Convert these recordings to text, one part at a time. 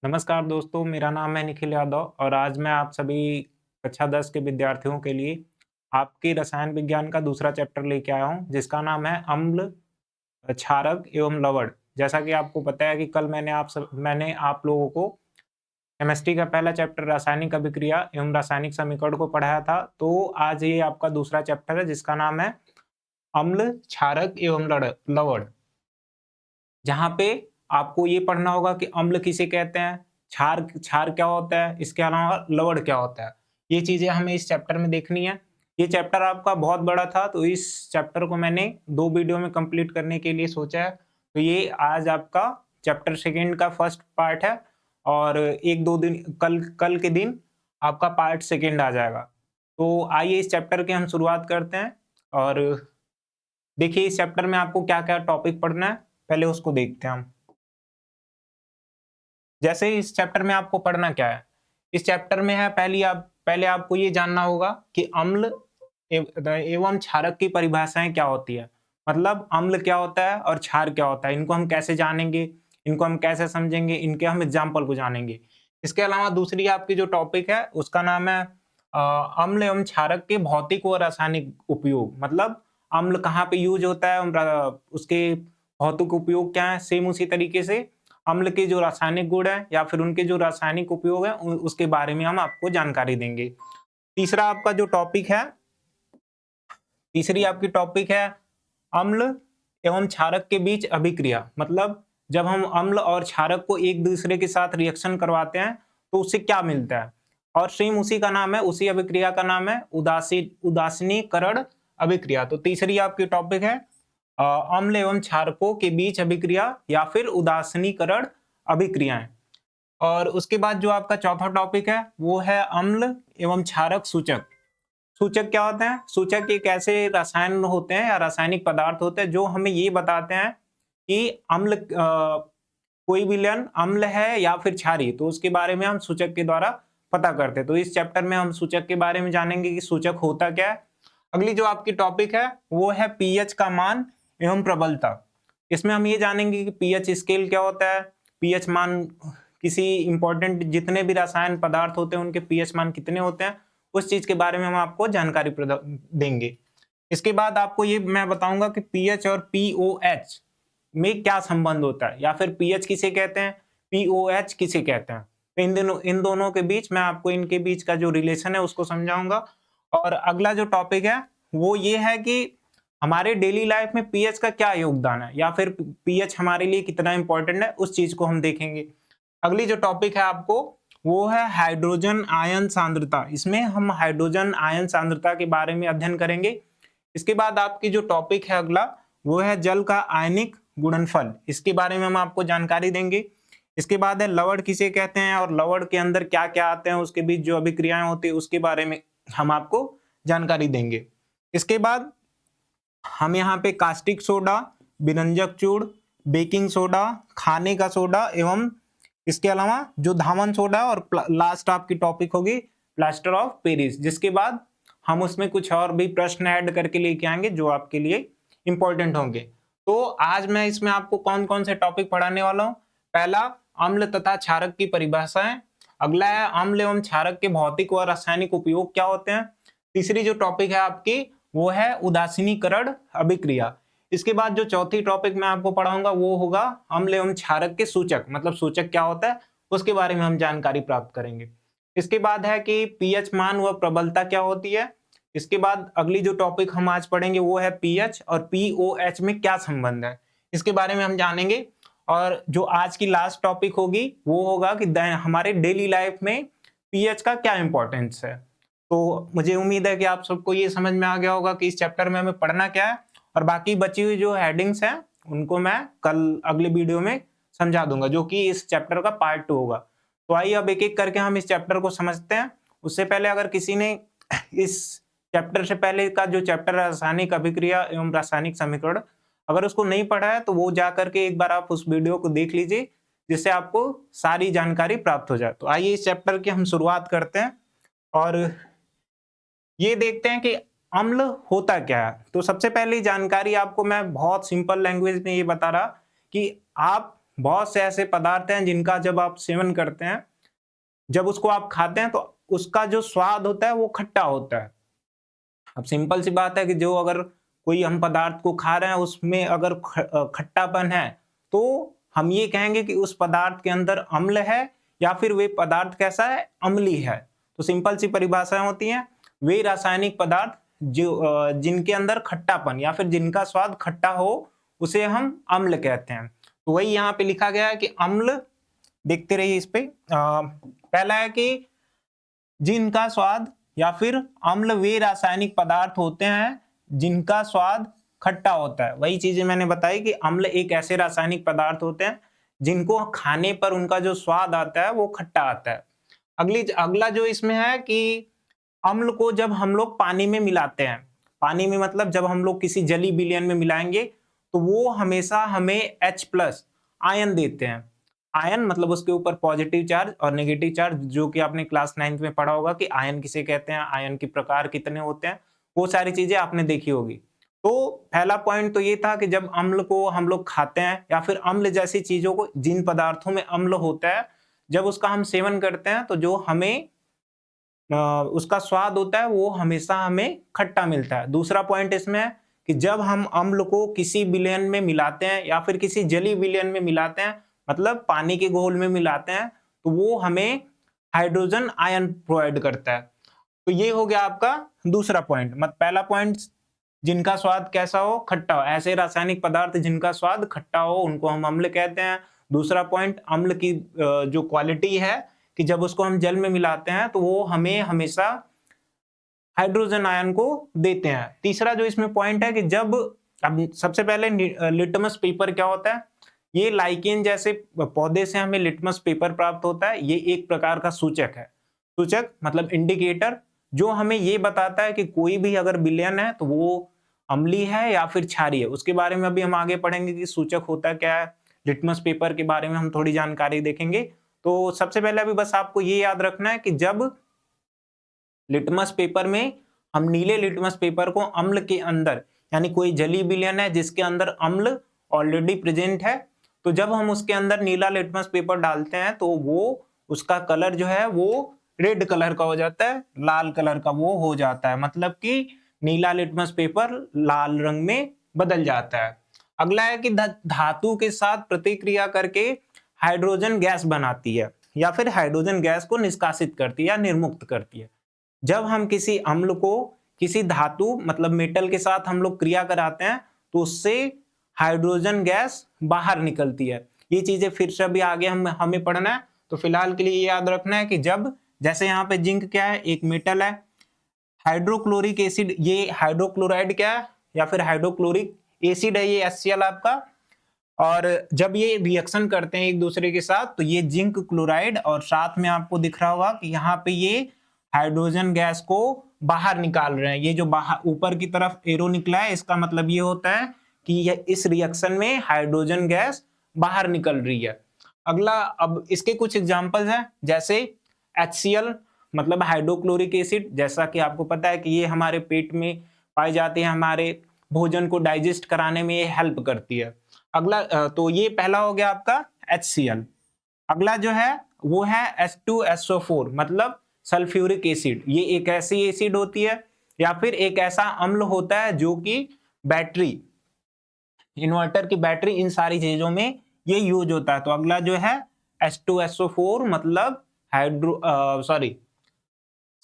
नमस्कार दोस्तों, मेरा नाम है निखिल यादव और आज मैं आप सभी कक्षा 10 के विद्यार्थियों के लिए आपके रसायन विज्ञान का दूसरा चैप्टर लेके आया हूँ, जिसका नाम है अम्ल, क्षारक एवं लवण। जैसा कि आपको पता है कि कल मैंने आप लोगों को केमिस्ट्री का पहला चैप्टर रासायनिक अभिक्रिया एवं रासायनिक समीकरण को पढ़ाया था, तो आज ये आपका दूसरा चैप्टर है जिसका नाम है अम्ल, क्षारक एवं लवण। जहाँ पे आपको ये पढ़ना होगा कि अम्ल किसे कहते हैं, क्षार क्षार क्या होता है, इसके अलावा लवण क्या होता है। ये चीज़ें हमें इस चैप्टर में देखनी है। ये चैप्टर आपका बहुत बड़ा था, तो इस चैप्टर को मैंने 2 वीडियो में कंप्लीट करने के लिए सोचा है। तो ये आज आपका चैप्टर सेकंड का फर्स्ट पार्ट है और 1-2 दिन कल कल के दिन आपका पार्ट सेकंड आ जाएगा। तो आइए इस चैप्टर की हम शुरुआत करते हैं और देखिए इस चैप्टर में आपको क्या-क्या टॉपिक पढ़ना है, पहले उसको देखते हैं हम। जैसे इस चैप्टर में आपको पढ़ना क्या है? इस चैप्टर में है पहले आपको ये जानना होगा कि अम्ल एवं क्षारक की परिभाषाएँ क्या होती है? मतलब अम्ल क्या होता है और क्षार क्या होता है? इनको हम कैसे जानेंगे? इनको हम कैसे समझेंगे? इनके हम एग्ज़ाम्पल को जानेंगे। इसके अलावा दूसरी आपकी जो टॉपिक है उसका नाम है अ, अम्ल एवं क्षारक के भौतिक व रासायनिक उपयोग। मतलब अम्ल कहाँ पे यूज़ होता है? उसके भौतिक उपयोग क्या हैं? सेम उसी तरीके से अम्ल के जो रासायनिक गुण हैं या फिर उनके जो रासायनिक उपयोग हैं उसके बारे में हम आपको जानकारी देंगे। तीसरा आपका जो टॉपिक है तीसरी आपकी टॉपिक है अम्ल एवं क्षारक के बीच अभिक्रिया। मतलब जब हम अम्ल और क्षारक को एक दूसरे के साथ रिएक्शन करवाते हैं तो उससे क्या मिलता है? और सेम उसी का नाम है, उसी अभिक्रिया का नाम है उदासीनीकरण अभिक्रिया। तो तीसरी आपकी टॉपिक है अ, अम्ल एवं क्षारकों के बीच अभिक्रिया या फिर उदासीनीकरण अभिक्रियाएं। और उसके बाद जो आपका चौथा टॉपिक है वो है अम्ल एवं क्षारक सूचक। सूचक क्या होते हैं? सूचक एक ऐसे रसायन होते हैं या रासायनिक पदार्थ होते हैं जो हमें ये बताते हैं कि कोई विलयन अम्ल है या फिर क्षारीय, तो उसके बारे में हम सूचक के द्वारा पता करते हैं। तो इस चैप्टर में हम सूचक के बारे में जानेंगे कि सूचक होता क्या है। अगली जो आपकी टॉपिक है वो है पीएच का मान एवं प्रबलता। इसमें हम ये जानेंगे कि पीएच स्केल क्या होता है, पीएच मान किसी इंपॉर्टेंट जितने भी रसायन पदार्थ होते हैं उनके पीएच मान कितने होते हैं, उस चीज के बारे में हम आपको जानकारी देंगे। इसके बाद आपको ये मैं बताऊंगा कि पीएच और पीओएच में क्या संबंध होता है या फिर पीएच किसे कहते हैं, पीओएच किसे कहते हैं। तो इन दोनों के बीच मैं आपको इनके बीच का जो रिलेशन है उसको समझाऊंगा। और अगला जो टॉपिक है वो ये है कि हमारे डेली लाइफ में पीएच का क्या योगदान है या फिर पीएच हमारे लिए कितना इंपॉर्टेंट है, उस चीज को हम देखेंगे। अगली जो टॉपिक है आपको वो है हाइड्रोजन आयन सांद्रता। इसमें हम हाइड्रोजन आयन सांद्रता के बारे में अध्ययन करेंगे। इसके बाद आपकी जो टॉपिक है अगला वो है जल का आयनिक गुणनफल। इसके बारे में हम आपको जानकारी देंगे। इसके बाद है लवण किसे कहते हैं और लवण के अंदर क्या क्या आते हैं, उसके बीच जो अभिक्रियाएं होती है उसके बारे में हम आपको जानकारी देंगे। इसके बाद हम यहाँ पे कास्टिक सोडा, विरंजक चूर्ण, बेकिंग सोडा, खाने का सोडा एवं इसके अलावा जो धावन सोडा और लास्ट आपकी टॉपिक होगी प्लास्टर ऑफ पेरिस, जिसके बाद हम उसमें कुछ और भी प्रश्न ऐड करके लेके आएंगे जो आपके लिए इंपॉर्टेंट होंगे। तो आज मैं इसमें आपको कौन कौन से टॉपिक पढ़ाने वाला हूँ। पहला, अम्ल तथा क्षारक की परिभाषाएं। अगला है अम्ल एवं क्षारक के भौतिक व रासायनिक उपयोग क्या होते हैं। तीसरी जो टॉपिक है आपकी वो है उदासीनीकरण अभिक्रिया। इसके बाद जो चौथी टॉपिक मैं आपको पढ़ाऊंगा वो होगा अम्ल एवं क्षारक के सूचक। मतलब सूचक क्या होता है उसके बारे में हम जानकारी प्राप्त करेंगे। इसके बाद है कि पीएच मान व प्रबलता क्या होती है। इसके बाद अगली जो टॉपिक हम आज पढ़ेंगे वो है पीएच और पीओएच में क्या संबंध है, इसके बारे में हम जानेंगे। और जो आज की लास्ट टॉपिक होगी वो होगा कि हमारे डेली लाइफ में पीएच का क्या इंपॉर्टेंस है। तो मुझे उम्मीद है कि आप सबको ये समझ में आ गया होगा कि इस चैप्टर में हमें पढ़ना क्या है। और बाकी बची हुई जो हेडिंग्स हैं उनको मैं कल अगले वीडियो में समझा दूंगा, जो कि इस चैप्टर का पार्ट 2 होगा। तो आइए अब एक एक करके हम इस चैप्टर को समझते हैं। उससे पहले अगर किसी ने इस चैप्टर से पहले का जो चैप्टर रासायनिक अभिक्रिया एवं रासायनिक समीकरण अगर उसको नहीं पढ़ा है तो वो जा करके एक बार आप उस वीडियो को देख लीजिए, जिससे आपको सारी जानकारी प्राप्त हो जाए। तो आइए इस चैप्टर की हम शुरुआत करते हैं और ये देखते हैं कि अम्ल होता क्या है। तो सबसे पहली जानकारी आपको मैं बहुत सिंपल लैंग्वेज में ये बता रहा कि आप बहुत से ऐसे पदार्थ हैं जिनका जब आप सेवन करते हैं, जब उसको आप खाते हैं तो उसका जो स्वाद होता है वो खट्टा होता है। अब सिंपल सी बात है कि जो अगर कोई हम पदार्थ को खा रहे हैं उसमें अगर खट्टापन है, तो हम ये कहेंगे कि उस पदार्थ के अंदर अम्ल है या फिर वे पदार्थ कैसा है, अम्लीय है। तो सिंपल सी परिभाषाएं होती हैं, वे रासायनिक पदार्थ जो जिनके अंदर खट्टापन या फिर जिनका स्वाद खट्टा हो उसे हम अम्ल कहते हैं। तो वही यहाँ पे लिखा गया है कि अम्ल, देखते रहिए इस पे। पहला है कि जिनका स्वाद या फिर अम्ल वे रासायनिक पदार्थ होते हैं जिनका स्वाद खट्टा होता है। वही चीजें मैंने बताई कि अम्ल एक ऐसे रासायनिक पदार्थ होते हैं जिनको खाने पर उनका जो स्वाद आता है वो खट्टा आता है। अगला जो इसमें है कि अम्ल को जब हम लोग पानी में मिलाते हैं, पानी में मतलब जब हम लोग किसी जली विलयन में मिलाएंगे तो वो हमेशा हमें H+ आयन देते हैं। आयन मतलब उसके ऊपर पॉजिटिव चार्ज और नेगेटिव चार्ज, जो कि आपने क्लास 9th में पढ़ा होगा कि आयन किसे कहते हैं, आयन के प्रकार कितने होते हैं, वो सारी चीजें आपने देखी होगी। तो पहला पॉइंट तो ये था कि जब अम्ल को हम लोग खाते हैं या फिर अम्ल जैसी चीजों को, जिन पदार्थों में अम्ल होता है, जब उसका हम सेवन करते हैं तो जो हमें उसका स्वाद होता है वो हमेशा हमें खट्टा मिलता है। दूसरा पॉइंट इसमें है कि जब हम अम्ल को किसी विलयन में मिलाते हैं या फिर किसी जलीय विलयन में मिलाते हैं, मतलब पानी के घोल में मिलाते हैं, तो वो हमें हाइड्रोजन आयन प्रोवाइड करता है। तो ये हो गया आपका दूसरा पॉइंट। पहला पॉइंट जिनका स्वाद कैसा हो, खट्टा हो, ऐसे रासायनिक पदार्थ जिनका स्वाद खट्टा हो उनको हम अम्ल कहते हैं। दूसरा पॉइंट, अम्ल की जो क्वालिटी है कि जब उसको हम जल में मिलाते हैं तो वो हमें हमेशा हाइड्रोजन आयन को देते हैं। तीसरा जो इसमें पॉइंट है कि जब, अब सबसे पहले लिटमस पेपर क्या होता है, ये लाइकेन जैसे पौधे से हमें लिटमस पेपर प्राप्त होता है। ये एक प्रकार का सूचक है। सूचक मतलब इंडिकेटर, जो हमें ये बताता है कि कोई भी अगर विलयन है तो वो अम्लीय है या फिर क्षारीय है। उसके बारे में अभी हम आगे पढ़ेंगे कि सूचक होता क्या है। लिटमस पेपर के बारे में हम थोड़ी जानकारी देखेंगे। तो सबसे पहले अभी बस आपको ये याद रखना है कि जब लिटमस पेपर में हम नीले लिटमस पेपर को अम्ल के अंदर, यानी कोई जलीय विलयन है जिसके अंदर अम्ल ऑलरेडी प्रेजेंट है, तो जब हम उसके अंदर नीला लिटमस पेपर डालते हैं तो वो उसका कलर जो है वो रेड कलर का हो जाता है, लाल कलर का वो हो जाता है, मतलब कि नीला लिटमस पेपर लाल रंग में बदल जाता है। अगला है कि धातु के साथ प्रतिक्रिया करके हाइड्रोजन गैस बनाती है या फिर हाइड्रोजन गैस को निष्कासित करती है या निर्मुक्त करती है। जब हम किसी अम्ल को किसी धातु मतलब मेटल के साथ हम लोग क्रिया कराते हैं तो उससे हाइड्रोजन गैस बाहर निकलती है। ये चीजें फिर से अभी आगे हमें पढ़ना है, तो फिलहाल के लिए ये याद रखना है कि जब, जैसे यहाँ पे जिंक क्या है, एक मेटल है, हाइड्रोक्लोरिक एसिड, ये हाइड्रोक्लोराइड क्या है या फिर हाइड्रोक्लोरिक एसिड है, ये HCl आपका। और जब ये रिएक्शन करते हैं एक दूसरे के साथ तो ये जिंक क्लोराइड, और साथ में आपको दिख रहा होगा कि यहाँ पे ये हाइड्रोजन गैस को बाहर निकाल रहे हैं। ये जो बाहर ऊपर की तरफ एरो निकला है, इसका मतलब ये होता है कि यह इस रिएक्शन में हाइड्रोजन गैस बाहर निकल रही है। अगला, अब इसके कुछ एग्जांपल्स हैं, जैसे HCl मतलब हाइड्रोक्लोरिक एसिड, जैसा कि आपको पता है कि ये हमारे पेट में पाई जाती है, हमारे भोजन को डाइजेस्ट कराने में ये हेल्प करती है। अगला, तो ये पहला हो गया आपका HCl। अगला जो है वो है H2SO4 मतलब सल्फ्यूरिक एसिड। ये एक ऐसी एसिड होती है या फिर एक ऐसा अम्ल होता है जो कि बैटरी, इन्वर्टर की बैटरी, इन सारी चीजों में ये यूज होता है। तो अगला जो है H2SO4 मतलब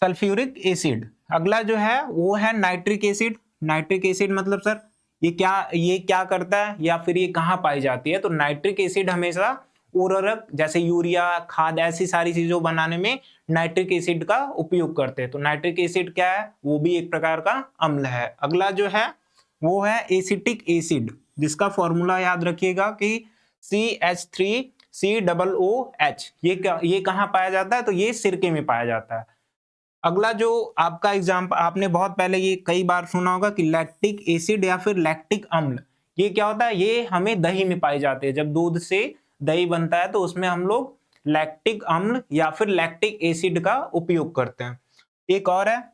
सल्फ्यूरिक एसिड। अगला जो है वो है नाइट्रिक एसिड। नाइट्रिक एसिड मतलब सर ये क्या करता है या फिर ये कहाँ पाई जाती है? तो नाइट्रिक एसिड हमेशा उर्वरक जैसे यूरिया, खाद, ऐसी सारी चीजों बनाने में नाइट्रिक एसिड का उपयोग करते हैं। तो नाइट्रिक एसिड क्या है? वो भी एक प्रकार का अम्ल है। अगला जो है वो है एसिटिक एसिड, जिसका फॉर्मूला याद रखिएगा कि CH3COOH। ये कहाँ पाया जाता है? तो ये सिरके में पाया जाता है। अगला जो आपका एग्जाम्पल आपने बहुत पहले ये कई बार सुना होगा कि लैक्टिक एसिड या फिर लैक्टिक अम्ल, ये क्या होता है? ये हमें दही में पाई जाते हैं। जब दूध से दही बनता है तो उसमें हम लोग लैक्टिक अम्ल या फिर लैक्टिक एसिड का उपयोग करते हैं। एक और है,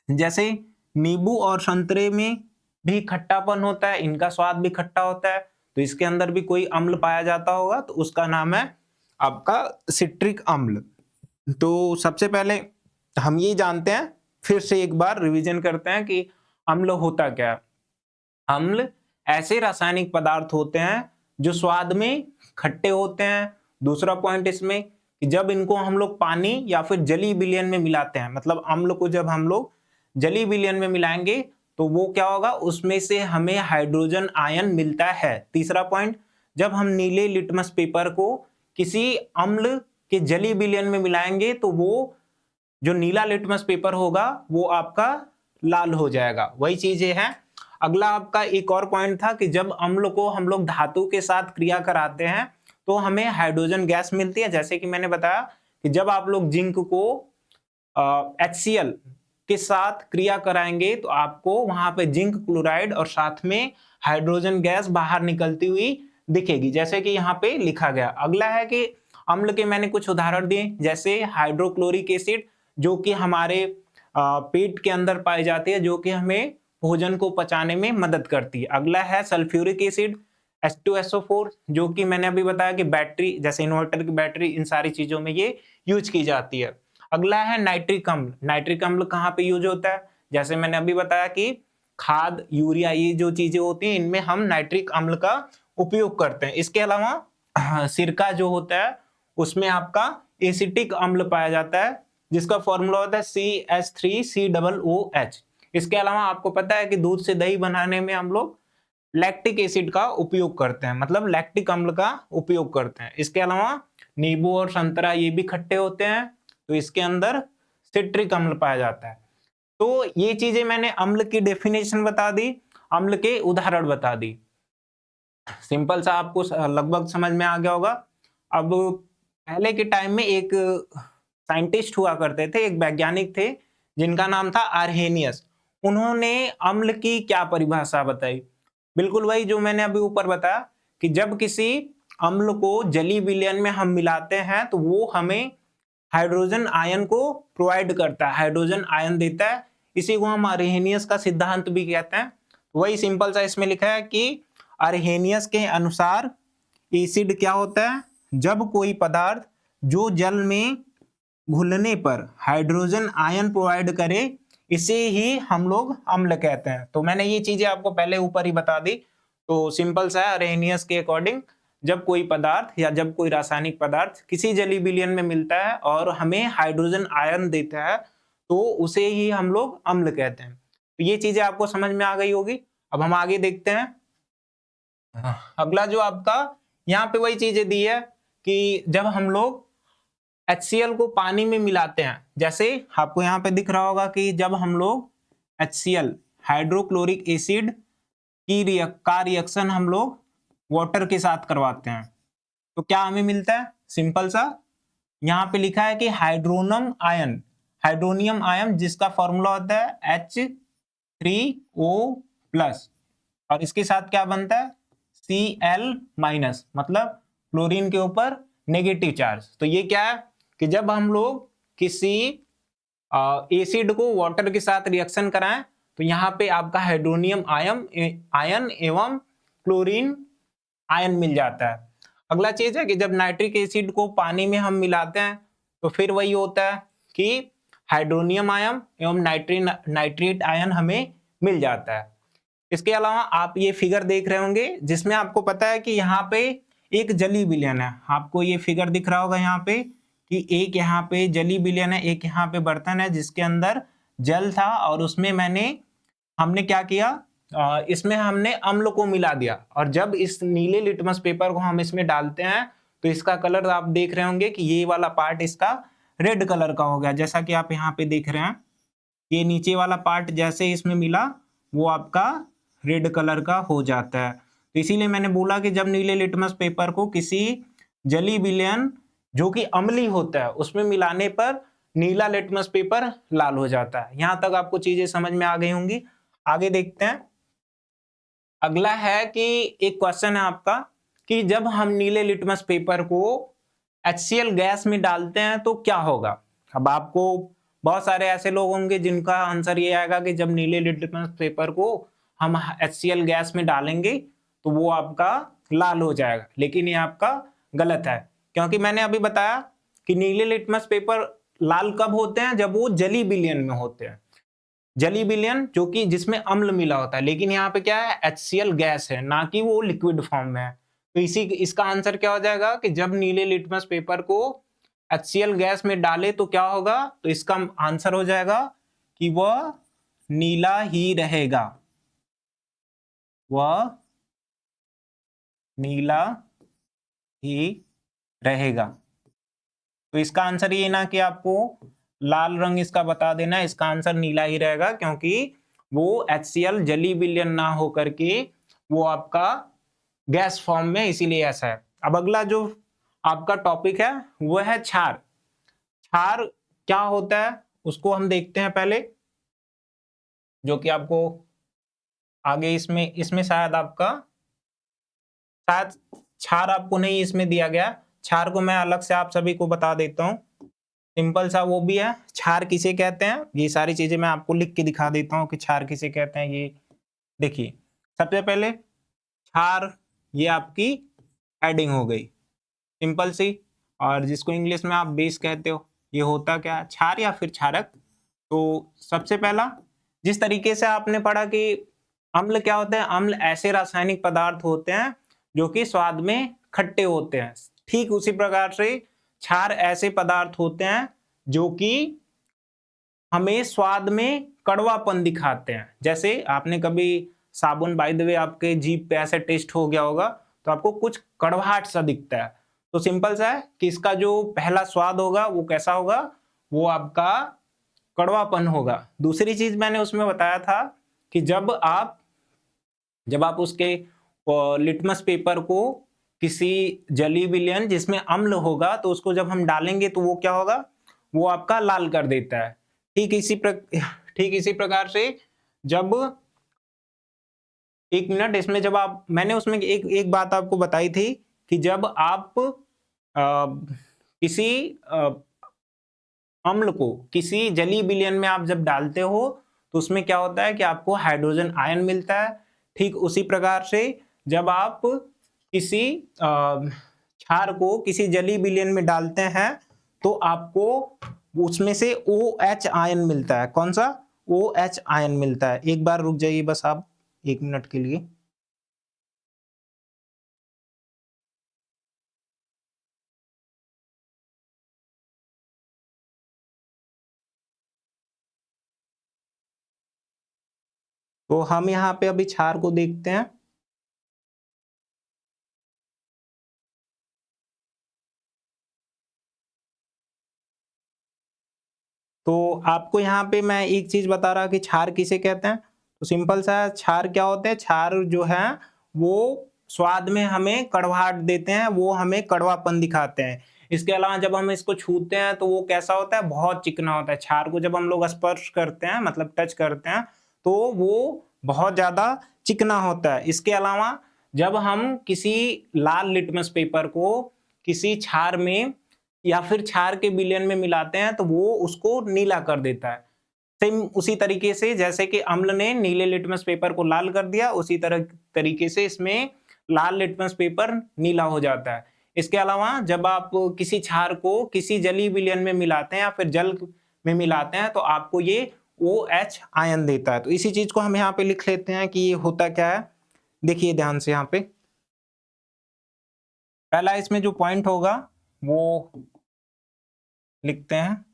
जैसे नींबू और संतरे में भी खट्टापन होता है, इनका स्वाद भी खट्टा होता है। तो इसके अंदर भी कोई अम्ल पाया जाता होगा तो उसका नाम है आपका सिट्रिक अम्ल। तो सबसे पहले हम ये जानते हैं, फिर से एक बार रिवीजन करते हैं कि अम्ल होता क्या है। अम्ल ऐसे रासायनिक पदार्थ होते हैं जो स्वाद में खट्टे होते हैं। दूसरा पॉइंट इसमें कि जब इनको हम लोग पानी या फिर जलीय विलयन में मिलाते हैं, मतलब अम्ल को जब हम लोग जलीय विलयन में मिलाएंगे तो वो क्या होगा, उसमें से हमें हाइड्रोजन आयन मिलता है। तीसरा पॉइंट, जब हम नीले लिटमस पेपर को किसी अम्ल के जलीय विलयन में मिलाएंगे तो वो जो नीला लिटमस पेपर होगा वो आपका लाल हो जाएगा। वही चीजें हैं। अगला आपका एक और पॉइंट था कि जब अम्ल को हम लोग धातु के साथ क्रिया कराते हैं तो हमें हाइड्रोजन गैस मिलती है। जैसे कि मैंने बताया कि जब आप लोग जिंक को HCl के साथ क्रिया कराएंगे तो आपको वहां पे जिंक क्लोराइड और साथ में हाइड्रोजन गैस बाहर निकलती हुई दिखेगी, जैसे कि यहाँ पे लिखा गया। अगला है कि अम्ल के मैंने कुछ उदाहरण दिए, जैसे हाइड्रोक्लोरिक एसिड जो कि हमारे पेट के अंदर पाई जाती है, जो कि हमें भोजन को पचाने में मदद करती है। अगला है सल्फ्यूरिक एसिड H2SO4 जो कि मैंने अभी बताया कि बैटरी, जैसे इन्वर्टर की बैटरी, इन सारी चीजों में ये यूज की जाती है। अगला है नाइट्रिक अम्ल। नाइट्रिक अम्ल कहाँ पे यूज होता है, जैसे मैंने अभी बताया कि खाद, यूरिया, ये जो चीजें होती हैं इनमें हम नाइट्रिक अम्ल का उपयोग करते हैं। इसके अलावा सिरका जो होता है उसमें आपका एसिटिक अम्ल पाया जाता है जिसका फॉर्मूला होता है CH3COOH। इसके अलावा आपको पता है कि दूध से दही बनाने में हम लोग लैक्टिक एसिड का उपयोग करते हैं, मतलब लैक्टिक अम्ल का उपयोग करते हैं। इसके अलावा नींबू और संतरा ये भी खट्टे होते हैं तो इसके अंदर सिट्रिक अम्ल पाया जाता है। तो ये चीजें मैंने अम्ल की डेफिनेशन बता दी, अम्ल के उदाहरण बता दी। सिंपल सा आपको लगभग समझ में आ गया होगा। अब पहले के टाइम में एक साइंटिस्ट हुआ करते थे, एक वैज्ञानिक थे जिनका नाम था आर्हेनियस। उन्होंने अम्ल की क्या परिभाषा बताई, बिल्कुल वही जो मैंने अभी ऊपर बताया कि जब किसी अम्ल को जलीय विलयन में हम मिलाते हैं तो वो हमें हाइड्रोजन आयन को प्रोवाइड करता है, हाइड्रोजन आयन देता है। इसी को हम आर्हेनियस का सिद्धांत भी कहते हैं। वही सिंपल सा इसमें लिखा है कि आर्हेनियस के अनुसार एसिड क्या होता है, जब कोई पदार्थ जो जल में घुलने पर हाइड्रोजन आयन प्रोवाइड करे इसे ही हम लोग अम्ल कहते हैं। तो मैंने ये चीजें आपको पहले ऊपर ही बता दी। तो सिंपल सा है, आर्हेनियस के अकॉर्डिंग जब कोई पदार्थ या जब कोई रासायनिक पदार्थ किसी जलीय विलयन में मिलता है और हमें हाइड्रोजन आयन देता है तो उसे ही हम लोग अम्ल कहते हैं। तो ये चीजें आपको समझ में आ गई होगी। अब हम आगे देखते हैं। अगला जो आपका यहाँ पे वही चीजें दी है कि जब हम लोग HCl को पानी में मिलाते हैं, जैसे आपको यहाँ पे दिख रहा होगा कि जब हम लोग HCl हाइड्रोक्लोरिक एसिड की का रिएक्शन हम लोग वाटर के साथ करवाते हैं तो क्या हमें मिलता है, सिंपल सा यहाँ पे लिखा है कि हाइड्रोनियम आयन जिसका फॉर्मूला होता है H3O+ और इसके साथ क्या बनता है Cl-, मतलब क्लोरीन के ऊपर नेगेटिव चार्ज। तो ये क्या है कि जब हम लोग किसी एसिड को वाटर के साथ रिएक्शन कराएं तो यहाँ पे आपका हाइड्रोनियम आयन एवं क्लोरीन आयन मिल जाता है। अगला चीज है कि जब नाइट्रिक एसिड को पानी में हम मिलाते हैं तो फिर वही होता है कि हाइड्रोनियम आयन एवं नाइट्रेट आयन हमें मिल जाता है। इसके अलावा आप ये फिगर देख रहे होंगे जिसमें आपको पता है कि यहाँ पे एक जलीय विलयन है। आपको ये फिगर दिख रहा होगा यहाँ पे कि एक यहाँ पे जलीय विलयन है, एक यहाँ पे बर्तन है जिसके अंदर जल था और उसमें हमने क्या किया, इसमें हमने अम्ल को मिला दिया और जब इस नीले लिटमस पेपर को हम इसमें डालते हैं तो इसका कलर आप देख रहे होंगे कि ये वाला पार्ट इसका रेड कलर का हो गया, जैसा कि आप यहाँ पे देख रहे हैं। ये नीचे वाला पार्ट जैसे इसमें मिला वो आपका रेड कलर का हो जाता है। तो इसीलिए मैंने बोला कि जब नीले लिटमस पेपर को किसी जलीय विलयन जो कि अम्लीय होता है उसमें मिलाने पर नीला लिटमस पेपर लाल हो जाता है। यहां तक आपको चीजें समझ में आ गई होंगी। आगे देखते हैं। अगला है कि एक क्वेश्चन है आपका कि जब हम नीले लिटमस पेपर को HCl गैस में डालते हैं तो क्या होगा। अब आपको बहुत सारे ऐसे लोग होंगे जिनका आंसर ये आएगा कि जब नीले लिटमस पेपर को हम HCl गैस में डालेंगे तो वो आपका लाल हो जाएगा, लेकिन ये आपका गलत है, क्योंकि मैंने अभी बताया कि नीले लिटमस पेपर लाल कब होते हैं, जब वो जली विलयन में होते हैं। जली विलयन जो कि जिसमें अम्ल मिला होता है, लेकिन यहाँ पे क्या है, HCl गैस है, ना कि वो लिक्विड फॉर्म में है। तो इसका आंसर क्या हो जाएगा कि जब नीले लिटमस पेपर को HCl गैस में डाले तो क्या होगा, तो इसका आंसर हो जाएगा कि वह नीला ही रहेगा, वह नीला ही रहेगा। तो इसका आंसर ये ना कि आपको लाल रंग इसका बता देना, इसका आंसर नीला ही रहेगा, क्योंकि वो HCl जली विलयन ना होकर के वो आपका गैस फॉर्म में, इसीलिए ऐसा है। अब अगला जो आपका टॉपिक है वो है क्षार। क्षार क्या होता है उसको हम देखते हैं पहले, जो कि आपको आगे इसमें इसमें शायद क्षार आपको नहीं इसमें दिया गया। क्षार को मैं अलग से आप सभी को बता देता हूं, सिंपल सा वो भी है। क्षार किसे कहते हैं, ये सारी चीजें मैं आपको लिख के दिखा देता हूं कि क्षार किसे कहते हैं। ये देखिए, सबसे पहले क्षार, ये आपकी हेडिंग हो गई सिंपल सी, और जिसको इंग्लिश में आप बेस कहते हो, ये होता क्या है, क्षार या फिर क्षारक। तो सबसे पहला, जिस तरीके से आपने पढ़ा कि अम्ल क्या होते हैं, अम्ल ऐसे रासायनिक पदार्थ होते हैं जो कि स्वाद में खट्टे होते हैं, ठीक उसी प्रकार से क्षार ऐसे पदार्थ होते हैं जो कि हमें स्वाद में कड़वापन दिखाते हैं। जैसे आपने कभी साबुन, बाय द वे आपके जीभ पे ऐसे टेस्ट हो गया होगा, तो आपको कुछ कड़वाहट सा दिखता है, तो सिंपल सा है कि इसका जो पहला स्वाद होगा वो कैसा होगा, वो आपका कड़वापन होगा। दूसरी चीज मैंने उसमें बताया था कि जब आप उसके लिटमस पेपर को किसी जली विलयन जिसमें अम्ल होगा, तो उसको जब हम डालेंगे तो वो क्या होगा, वो आपका लाल कर देता है। ठीक इसी प्रकार से जब, एक मिनट, इसमें जब मैंने उसमें एक बात आपको बताई थी कि जब आप किसी अम्ल को किसी जली विलयन में आप जब डालते हो तो उसमें क्या होता है कि आपको हाइड्रोजन आयन मिलता है। ठीक उसी प्रकार से जब आप किसी क्षार को किसी जली विलयन में डालते हैं तो आपको उसमें से OH आयन मिलता है। कौन सा, OH आयन मिलता है। एक बार रुक जाइए बस आप 1 मिनट के लिए। तो हम यहाँ पे अभी क्षार को देखते हैं। तो आपको यहाँ पे मैं एक चीज बता रहा कि क्षार किसे कहते हैं। तो सिंपल सा है, क्षार क्या होते हैं, क्षार जो है वो स्वाद में हमें कड़वाहट देते हैं, वो हमें कड़वापन दिखाते हैं। इसके अलावा जब हम इसको छूते हैं तो वो कैसा होता है, बहुत चिकना होता है। क्षार को जब हम लोग स्पर्श करते हैं, मतलब टच करते हैं, तो वो बहुत ज्यादा चिकना होता है। इसके अलावा जब हम किसी लाल लिटमस पेपर को किसी क्षार में या फिर क्षार के विलयन में मिलाते हैं तो वो उसको नीला कर देता है। सेम उसी तरीके से जैसे कि अम्ल ने नीले लिटमस पेपर को लाल कर दिया, उसी तरीके से इसमें लाल लिटमस पेपर नीला हो जाता है। इसके अलावा जब आप किसी क्षार को किसी जलीय विलयन में मिलाते हैं या फिर जल में मिलाते हैं तो आपको ये OH आयन देता है। तो इसी चीज को हम यहाँ पे लिख लेते हैं कि ये होता क्या है। देखिए ध्यान से, यहाँ पे पहला इसमें जो पॉइंट होगा वो लिखते हैं।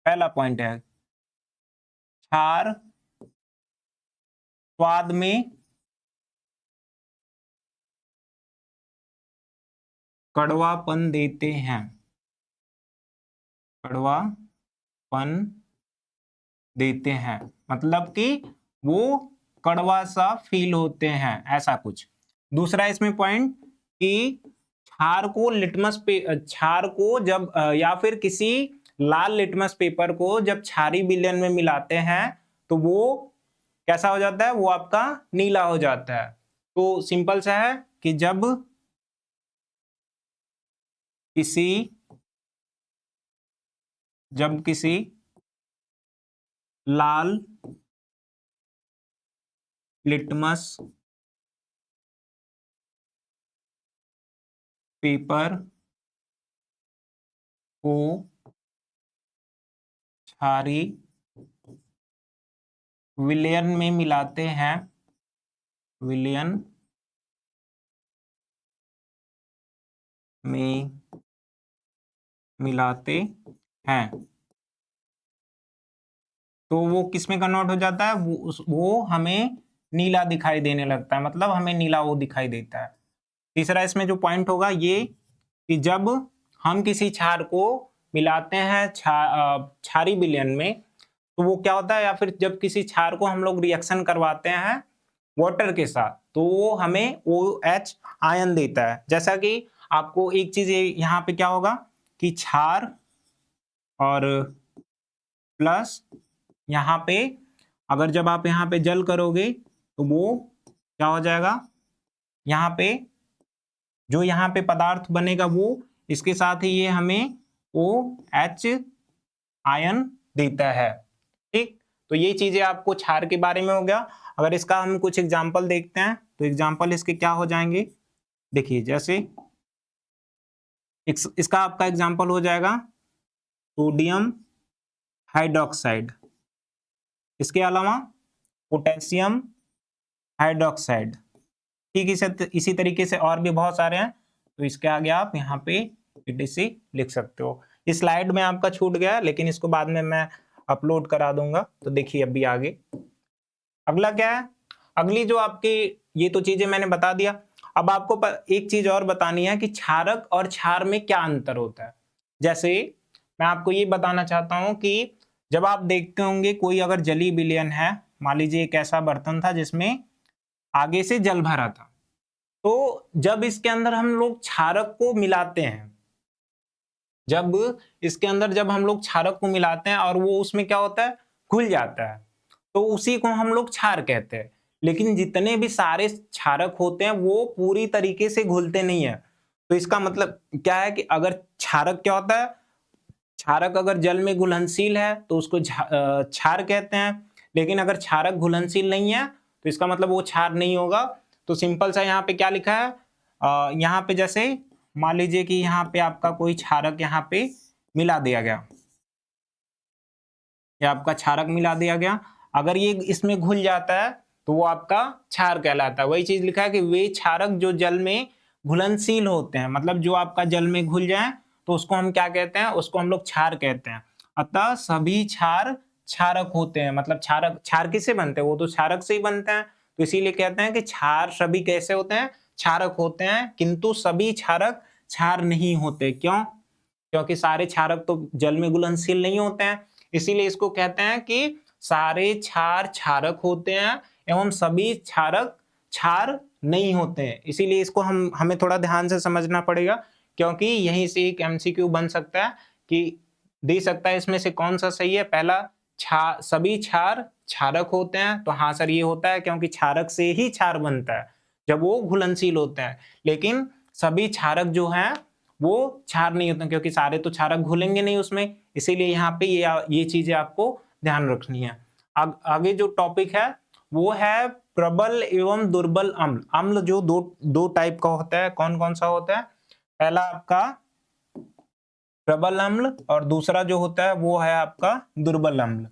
पहला पॉइंट है, क्षार स्वाद में कड़वापन देते हैं, कड़वापन देते हैं, मतलब कि वो कड़वा सा फील होते हैं, ऐसा कुछ। दूसरा इसमें पॉइंट कि क्षार को जब या फिर किसी लाल लिटमस पेपर को जब क्षारी विलयन में मिलाते हैं तो वो कैसा हो जाता है, वो आपका नीला हो जाता है। तो सिंपल सा है कि जब किसी लाल लिटमस पेपर को क्षारीय विलयन में मिलाते हैं, विलयन में मिलाते हैं, तो वो किस में कन्वर्ट हो जाता है, वो हमें नीला दिखाई देने लगता है, मतलब हमें नीला वो दिखाई देता है। तीसरा इसमें जो पॉइंट होगा ये कि जब हम किसी क्षार को मिलाते हैं क्षारीय विलयन में, तो वो क्या होता है, या फिर जब किसी क्षार को हम लोग रिएक्शन करवाते हैं वाटर के साथ, तो वो हमें OH आयन देता है। जैसा कि आपको एक चीज यहाँ पे क्या होगा कि क्षार और प्लस यहाँ पे अगर जब आप यहाँ पे जल करोगे तो वो क्या हो जाएगा, यहाँ पे जो यहाँ पे पदार्थ बनेगा वो इसके साथ ही ये हमें OH आयन देता है। ठीक, तो ये चीजें आपको क्षार के बारे में हो गया। अगर इसका हम कुछ एग्जांपल देखते हैं तो एग्जांपल इसके क्या हो जाएंगे, देखिए जैसे इसका आपका एग्जांपल हो जाएगा सोडियम हाइड्रोक्साइड, इसके अलावा पोटेशियम हाइड्रोक्साइड। ठीक, इसी तरीके से और भी बहुत सारे हैं, तो इसके आगे आप यहाँ पे ETC लिख सकते हो। इस स्लाइड में आपका छूट गया, लेकिन इसको बाद में मैं अपलोड करा दूंगा। तो देखिए अभी आगे अगला क्या है, अगली जो आपकी ये तो चीजें मैंने बता दिया। अब आपको एक चीज और बतानी है कि क्षारक और क्षार में क्या अंतर होता है। जैसे मैं आपको ये बताना चाहता हूं कि जब आप देखते होंगे कोई अगर जलीय विलयन है, मान लीजिए एक ऐसा बर्तन था जिसमें आगे से जल भरा था, तो जब इसके अंदर हम लोग क्षारक को मिलाते हैं, जब हम लोग क्षारक को मिलाते हैं और वो उसमें क्या होता है, घुल जाता है, तो उसी को हम लोग क्षार कहते हैं। लेकिन जितने भी सारे क्षारक होते हैं वो पूरी तरीके से घुलते नहीं है। तो इसका मतलब क्या है कि अगर क्षारक क्या होता है, क्षारक अगर जल में घुलनशील है तो उसको क्षार कहते हैं, लेकिन अगर क्षारक घुलनशील नहीं है तो इसका मतलब वो क्षार नहीं होगा। तो सिंपल सा यहाँ पे क्या लिखा है, यहाँ पे जैसे मान लीजिए कि यहाँ पे आपका कोई क्षारक यहाँ पे मिला दिया गया, या आपका क्षारक मिला दिया गया, अगर ये इसमें घुल जाता है तो वो आपका क्षार कहलाता है। वही चीज लिखा है कि वे क्षारक जो जल में घुलनशील होते हैं, मतलब जो आपका जल में घुल जाए तो उसको हम क्या कहते हैं, उसको हम लोग क्षार कहते हैं। अतः सभी क्षार क्षारक होते हैं, मतलब क्षार किससे बनते हैं, वो तो क्षारक से ही बनते हैं। तो इसीलिए कहते हैं कि क्षार सभी कैसे होते हैं, क्षारक होते हैं, किंतु सभी क्षारक क्षार नहीं होते। क्यों? क्योंकि सारे क्षारक तो जल में घुलनशील नहीं होते हैं, इसीलिए इसको कहते हैं कि सारे क्षार क्षारक होते हैं एवं सभी क्षारक क्षार नहीं होते हैं। इसीलिए इसको हमें थोड़ा ध्यान से समझना पड़ेगा, क्योंकि यहीं से एक MCQ बन सकता है कि दे सकता है इसमें से कौन सा सही है। पहला, सभी क्षार क्षारक होते हैं, तो हाँ सर ये होता है, क्योंकि क्षारक से ही क्षार बनता है जब वो घुलनशील होते हैं। लेकिन सभी क्षारक जो हैं वो क्षार नहीं होते, क्योंकि सारे तो क्षारक घुलेंगे नहीं उसमें, इसीलिए यहाँ पे ये चीजें आपको ध्यान रखनी है। आगे जो टॉपिक है वो है प्रबल एवं दुर्बल अम्ल। अम्ल जो दो टाइप का होता है, कौन कौन सा होता है, पहला आपका प्रबल अम्ल और दूसरा जो होता है वो है आपका दुर्बल अम्ल।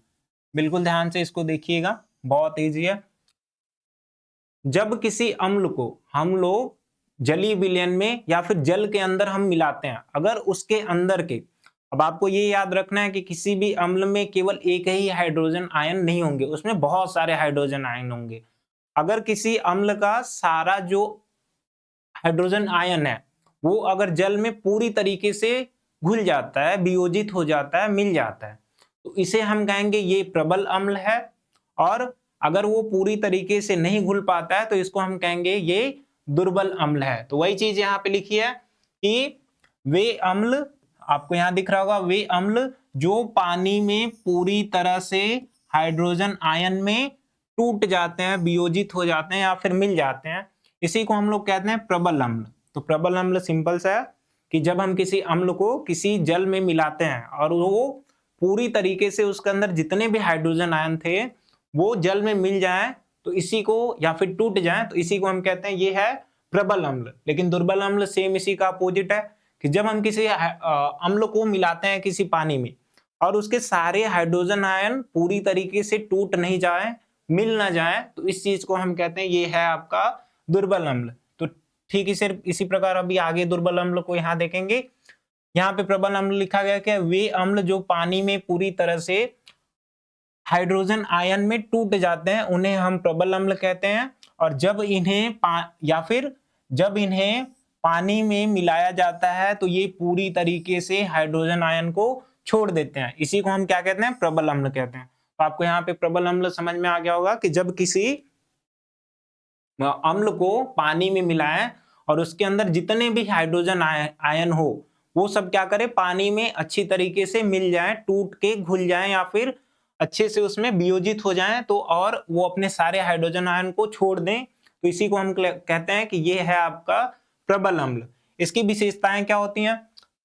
बिल्कुल ध्यान से इसको देखिएगा, बहुत ईजी है। जब किसी अम्ल को हम लोग जलीय विलयन में या फिर जल के अंदर हम मिलाते हैं, अगर उसके अंदर के, अब आपको ये याद रखना है कि किसी भी अम्ल में केवल एक ही हाइड्रोजन आयन नहीं होंगे, उसमें बहुत सारे हाइड्रोजन आयन होंगे। अगर किसी अम्ल का सारा जो हाइड्रोजन आयन है वो अगर जल में पूरी तरीके से घुल जाता है, वियोजित हो जाता है, मिल जाता है, तो इसे हम कहेंगे ये प्रबल अम्ल है। और अगर वो पूरी तरीके से नहीं घुल पाता है तो इसको हम कहेंगे ये दुर्बल अम्ल है। तो वही चीज यहाँ पे लिखी है कि वे अम्ल, आपको यहाँ दिख रहा होगा, वे अम्ल जो पानी में पूरी तरह से हाइड्रोजन आयन में टूट जाते हैं, वियोजित हो जाते हैं या फिर मिल जाते हैं, इसी को हम लोग कहते हैं प्रबल अम्ल। तो प्रबल अम्ल सिंपल सा है कि जब हम किसी अम्ल को किसी जल में मिलाते हैं और वो पूरी तरीके से उसके अंदर जितने भी हाइड्रोजन आयन थे वो जल में मिल जाए तो इसी को, या फिर टूट जाए तो इसी को हम कहते हैं ये है प्रबल अम्ल। लेकिन दुर्बल अम्ल सेम इसी का अपोजिट है कि जब हम किसी अम्ल को मिलाते हैं किसी पानी में और उसके सारे हाइड्रोजन आयन पूरी तरीके से टूट नहीं जाए, मिल ना जाए, तो इस चीज को हम कहते हैं ये है आपका दुर्बल अम्ल। तो ठीक इसी प्रकार अभी आगे दुर्बल अम्ल को यहाँ देखेंगे। यहाँ पे प्रबल अम्ल लिखा गया कि वे अम्ल जो पानी में पूरी तरह से हाइड्रोजन आयन में टूट जाते हैं उन्हें हम प्रबल अम्ल कहते हैं। और जब इन्हें पानी में मिलाया जाता है तो ये पूरी तरीके से हाइड्रोजन आयन को छोड़ देते हैं, इसी को हम क्या कहते हैं, प्रबल अम्ल कहते हैं। तो आपको यहाँ पे प्रबल अम्ल समझ में आ गया होगा कि जब किसी अम्ल को पानी में मिलाएं और उसके अंदर जितने भी हाइड्रोजन आयन हो वो सब क्या करे, पानी में अच्छी तरीके से मिल जाए, टूट के घुल जाए या फिर अच्छे से उसमें वियोजित हो जाएं, तो और वो अपने सारे हाइड्रोजन आयन को छोड़ दें, तो इसी को हम कहते हैं कि ये है आपका प्रबल अम्ल। इसकी विशेषताएं क्या होती हैं?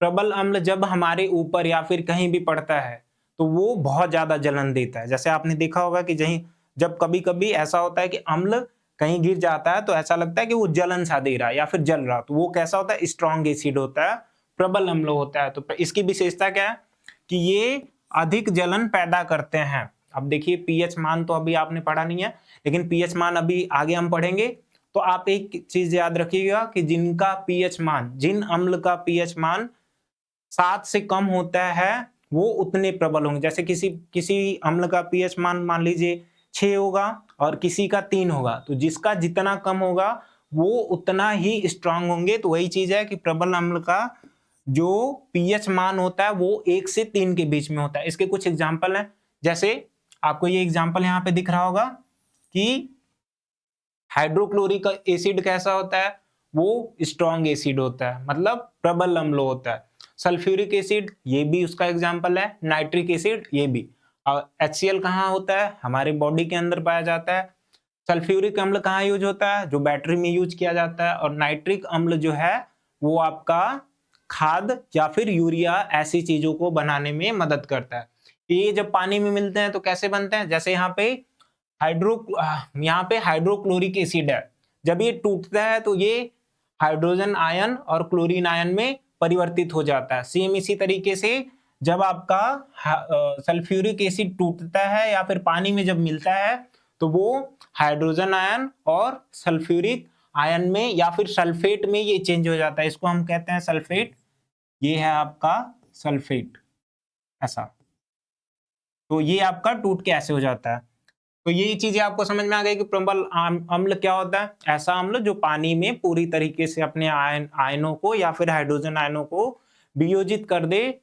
प्रबल अम्ल जब हमारे ऊपर या फिर कहीं भी पड़ता है तो वो बहुत ज्यादा जलन देता है। जैसे आपने देखा होगा कि जब कभी कभी ऐसा होता है कि अम्ल कहीं गिर जाता है तो ऐसा लगता है कि वो जलन सा दे रहा है या फिर जल रहा, तो वो कैसा होता है, स्ट्रॉन्ग एसिड होता है, प्रबल अम्ल होता है। तो इसकी विशेषता क्या है कि ये अधिक जलन पैदा करते हैं। अब देखिए पीएच मान तो अभी आपने पढ़ा नहीं है, लेकिन पीएच मान अभी आगे हम पढ़ेंगे। तो आप एक चीज याद रखिएगा कि जिन अम्ल का पीएच मान 7 से कम होता है वो उतने प्रबल होंगे। जैसे किसी अम्ल का पीएच मान लीजिए 6 होगा और किसी का 3 होगा, तो जिसका जितना कम होगा वो उतना ही स्ट्रांग होंगे। तो वही चीज है कि प्रबल अम्ल का जो पीएच मान होता है वो 1 से 3 के बीच में होता है। इसके कुछ एग्जाम्पल हैं, जैसे आपको ये एग्जाम्पल यहाँ पे दिख रहा होगा कि हाइड्रोक्लोरिक एसिड कैसा होता है, वो स्ट्रॉन्ग एसिड होता है, मतलब प्रबल अम्ल होता है। सल्फ्यूरिक एसिड ये भी उसका एग्जाम्पल है, नाइट्रिक एसिड ये भी। और HCl कहाँ होता है, हमारे बॉडी के अंदर पाया जाता है। सल्फ्यूरिक अम्ल कहाँ यूज होता है, जो बैटरी में यूज किया जाता है। और नाइट्रिक अम्ल जो है वो आपका खाद या फिर यूरिया ऐसी चीजों को बनाने में मदद करता है। ये जब पानी में मिलते हैं तो कैसे बनते हैं, जैसे यहाँ पे हाइड्रोक्लोरिक एसिड है, जब ये टूटता है तो ये हाइड्रोजन आयन और क्लोरीन आयन में परिवर्तित हो जाता है। सेम इसी तरीके से जब आपका सल्फ्यूरिक एसिड टूटता है या फिर पानी में जब मिलता है तो वो हाइड्रोजन आयन और सल्फ्यूरिक आयन में या फिर सल्फेट में ये चेंज हो जाता है, इसको हम कहते हैं सल्फेट। ये है आपका सल्फेट, ऐसा। तो ये आपका टूट के ऐसे हो जाता है। तो यही चीजें आपको समझ में आ गई कि प्रबल अम्ल क्या होता है, ऐसा अम्ल जो पानी में पूरी तरीके से अपने आयनों को या फिर हाइड्रोजन आयनों को वियोजित कर दे,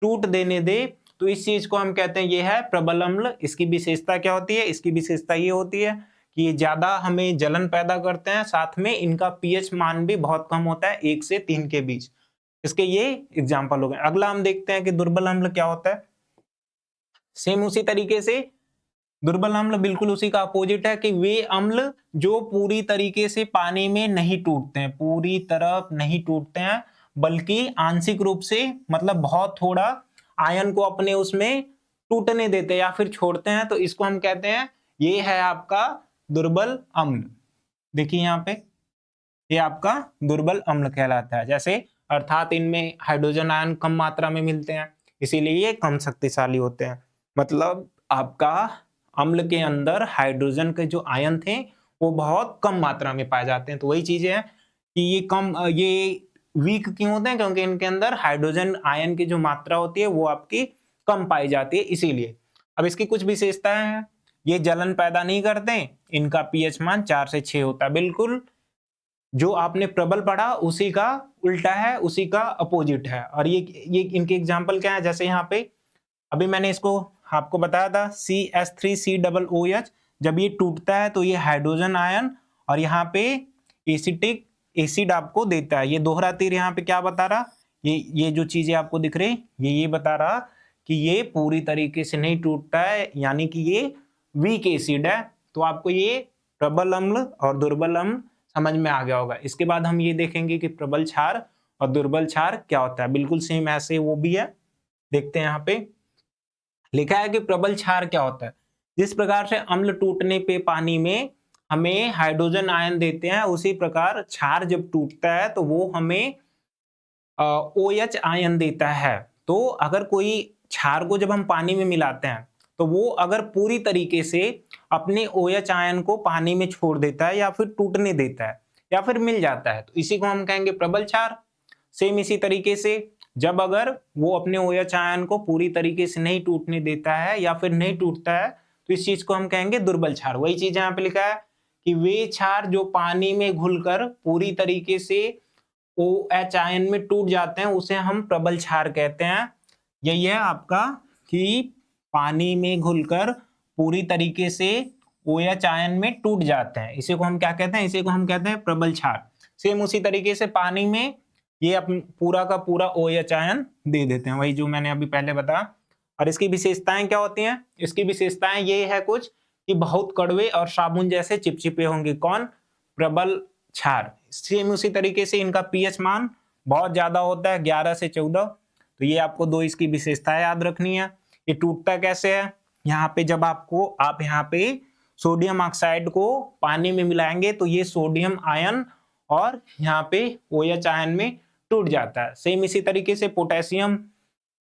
टूट देने दे। तो इस चीज को हम कहते हैं ये है प्रबल अम्ल। इसकी विशेषता क्या होती है, इसकी विशेषता ये होती है कि ये ज्यादा हमें जलन पैदा करते हैं, साथ में इनका पीएच मान भी बहुत कम होता है, 1 से 3 के बीच। इसके ये एग्जाम्पल हो गए। अगला हम देखते हैं कि दुर्बल अम्ल क्या होता है। सेम उसी तरीके से दुर्बल अम्ल बिल्कुल उसी का अपोजिट है कि वे अम्ल जो पूरी तरीके से पानी में नहीं टूटते हैं, पूरी तरह नहीं टूटते हैं, बल्कि आंशिक रूप से, मतलब बहुत थोड़ा आयन को अपने उसमें टूटने देते हैं या फिर छोड़ते हैं, तो इसको हम कहते हैं ये है आपका दुर्बल अम्ल। देखिए यहाँ पे ये आपका दुर्बल अम्ल कहलाता है। जैसे अर्थात इनमें हाइड्रोजन आयन कम मात्रा में मिलते हैं, इसीलिए ये कम शक्तिशाली होते हैं। मतलब आपका अम्ल के अंदर हाइड्रोजन के जो आयन थे वो बहुत कम मात्रा में पाए जाते हैं। तो वही चीजें हैं कि ये वीक क्यों होते हैं, क्योंकि इनके अंदर हाइड्रोजन आयन की जो मात्रा होती है वो आपकी कम पाई जाती है, इसीलिए। अब इसकी कुछ विशेषताएं हैं, ये जलन पैदा नहीं करते, इनका पीएच मान 4 से 6 होता है। बिल्कुल जो आपने प्रबल पढ़ा उसी का उल्टा है, उसी का अपोजिट है। और ये इनके एग्जाम्पल क्या है, जैसे यहाँ पे अभी मैंने इसको आपको बताया था CH3COOH, जब ये टूटता है तो ये हाइड्रोजन आयन और यहाँ पे एसिटिक एसिड आपको देता है। ये दोहरा तीर यहाँ पे क्या बता रहा, ये जो चीजें आपको दिख रही ये बता रहा कि ये पूरी तरीके से नहीं टूटता है, यानी कि ये वीक एसिड है। तो आपको ये प्रबल अम्ल और दुर्बल अम्ल समझ में आ गया होगा। इसके बाद हम ये देखेंगे कि प्रबल क्षार और दुर्बल क्षार क्या होता है। बिल्कुल सेम ऐसे वो भी है, देखते हैं। यहाँ पे लिखा है कि प्रबल क्षार क्या होता है, जिस प्रकार से अम्ल टूटने पे पानी में हमें हाइड्रोजन आयन देते हैं, उसी प्रकार क्षार जब टूटता है तो वो हमें OH आयन देता है। तो अगर कोई क्षार को जब हम पानी में मिलाते हैं तो वो अगर पूरी तरीके से अपने OH आयन को पानी में छोड़ देता है या फिर टूटने देता है या फिर मिल जाता है तो इसी को हम कहेंगे प्रबल क्षार। सेम इसी तरीके से जब अगर वो अपने OH आयन को पूरी तरीके से नहीं टूटने देता है या फिर नहीं टूटता है तो इस चीज को हम कहेंगे दुर्बल क्षार। वही चीज यहाँ पे लिखा है कि वे क्षार जो पानी में घुलकर पूरी तरीके से OH आयन में टूट जाते हैं उसे हम प्रबल क्षार कहते हैं। यही है आपका कि पानी में घुलकर पूरी तरीके से OH आयन में टूट जाते हैं, इसी को हम क्या कहते हैं, इसी को हम कहते हैं प्रबल क्षार। सेम उसी तरीके से पानी में ये पूरा का पूरा OH आयन दे देते हैं, वही जो मैंने अभी पहले बताया। और इसकी विशेषताएं क्या होती हैं? इसकी विशेषताएं ये है कुछ कि बहुत कड़वे और साबुन जैसे चिपचिपे होंगे। कौन? प्रबल क्षार। सेम उसी तरीके से इनका pH मान बहुत ज्यादा होता है 11 से 14। तो ये आपको दो इसकी विशेषताएं याद रखनी है। ये टूटता कैसे है? यहाँ पे जब आप यहाँ पे सोडियम ऑक्साइड को पानी में मिलाएंगे तो ये सोडियम आयन और यहाँ पे OH आयन में टूट जाता है। सेम इसी तरीके से पोटेशियम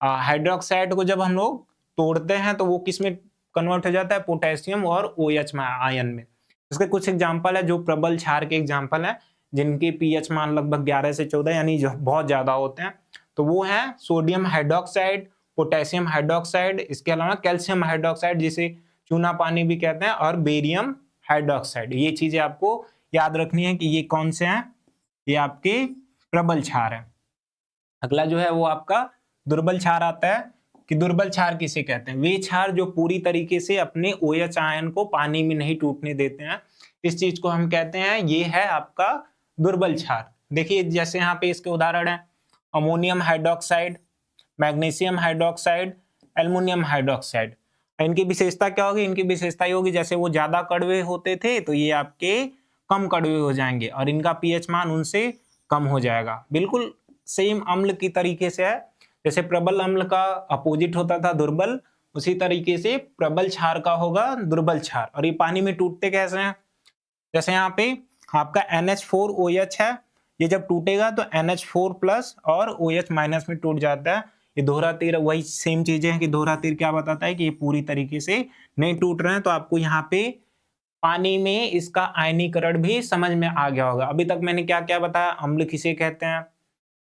हाइड्रोक्साइड को जब हम लोग तोड़ते हैं तो वो किस में कन्वर्ट हो जाता है? पोटेशियम और OH आयन में। इसके कुछ एग्जाम्पल है जो प्रबल क्षार के एग्जाम्पल है जिनके pH मान लगभग 11 से 14 यानी जो बहुत ज्यादा होते हैं। तो वो है सोडियम हाइड्रोक्साइड, पोटेशियम हाइड्रोक्साइड, इसके अलावा कैल्शियम हाइड्रोक्साइड जिसे चूना पानी भी कहते हैं, और बेरियम हाइड्रोक्साइड। ये चीजें आपको याद रखनी है कि ये कौन से हैं, ये आपके प्रबल क्षार है। अगला जो है वो आपका दुर्बल क्षार आता है कि दुर्बल क्षार किसे कहते हैं? वे क्षार जो पूरी तरीके से अपने OH आयन को पानी में नहीं टूटने देते हैं, इस चीज को हम कहते हैं ये है आपका दुर्बल क्षार। देखिए जैसे यहाँ पे इसके उदाहरण है ammonium hydroxide, magnesium hydroxide, aluminium hydroxide. इनकी विशेषता क्या होगी? इनकी विशेषता ये होगी जैसे वो ज्यादा कड़वे होते थे तो ये आपके कम कड़वे हो जाएंगे और इनका pH मान उनसे कम हो जाएगा। बिल्कुल सेम अम्ल की तरीके से है, जैसे प्रबल अम्ल का अपोजिट होता था दुर्बल, उसी तरीके से प्रबल क्षार का होगा दुर्बल क्षार। और ये पानी में टूटते कैसे हैं? जैसे यहाँ पे आपका NH4OH है, ये जब टूटेगा तो NH4 प्लस और OH माइनस में टूट जाता है। ये दोहरा तीर वही सेम चीजें हैं कि दोहरा तीर क्या बताता है कि ये पूरी तरीके से नहीं टूट रहे हैं। तो आपको यहाँ पे पानी में इसका आयनीकरण भी समझ में आ गया होगा। अभी तक मैंने क्या क्या बताया? अम्ल किसे कहते हैं,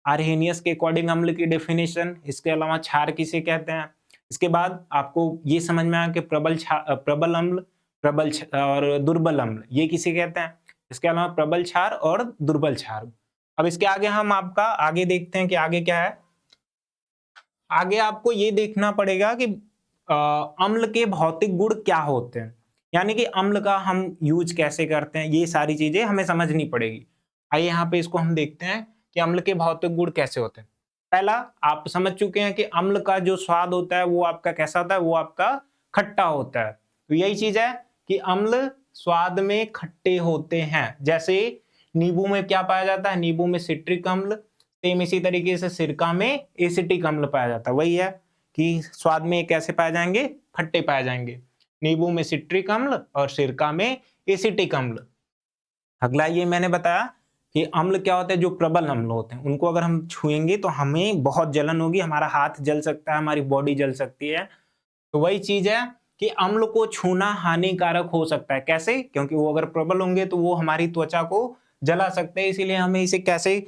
आर्हेनियस के अकॉर्डिंग अम्ल की डेफिनेशन, इसके अलावा क्षार किसे कहते हैं। इसके बाद आपको ये समझ में आया कि प्रबल अम्ल और दुर्बल अम्ल ये किसे कहते हैं। इसके अलावा प्रबल क्षार और दुर्बल क्षार। अब इसके आगे हम आपका आगे देखते हैं कि आगे क्या है। आगे आपको ये देखना पड़ेगा कि अम्ल के भौतिक गुण क्या होते हैं, यानी कि अम्ल का हम यूज कैसे करते हैं, ये सारी चीजें हमें समझनी पड़ेगी। आइए यहाँ पे इसको हम देखते हैं कि अम्ल के भौतिक गुण कैसे होते हैं। पहला आप समझ चुके हैं कि अम्ल का जो स्वाद होता है वो आपका कैसा होता है, वो आपका खट्टा होता है। तो यही चीज है कि अम्ल स्वाद में खट्टे होते हैं। जैसे नींबू में क्या पाया जाता है? नींबू में सिट्रिक अम्ल। सेम इसी तरीके से सिरका में एसिटिक अम्ल पाया जाता है। वही है कि स्वाद में कैसे पाए जाएंगे? खट्टे पाए जाएंगे। नींबू में सिट्रिक अम्ल और सिरका में एसिटिक अम्ल। अगला ये मैंने बताया कि अम्ल क्या होते हैं, जो प्रबल अम्ल होते हैं उनको अगर हम छुएंगे तो हमें बहुत जलन होगी, हमारा हाथ जल सकता है, हमारी बॉडी जल सकती है। तो वही चीज है कि अम्ल को छूना हानिकारक हो सकता है। कैसे? क्योंकि वो अगर प्रबल होंगे तो वो हमारी त्वचा को जला सकते हैं, इसीलिए हमें इसे कैसे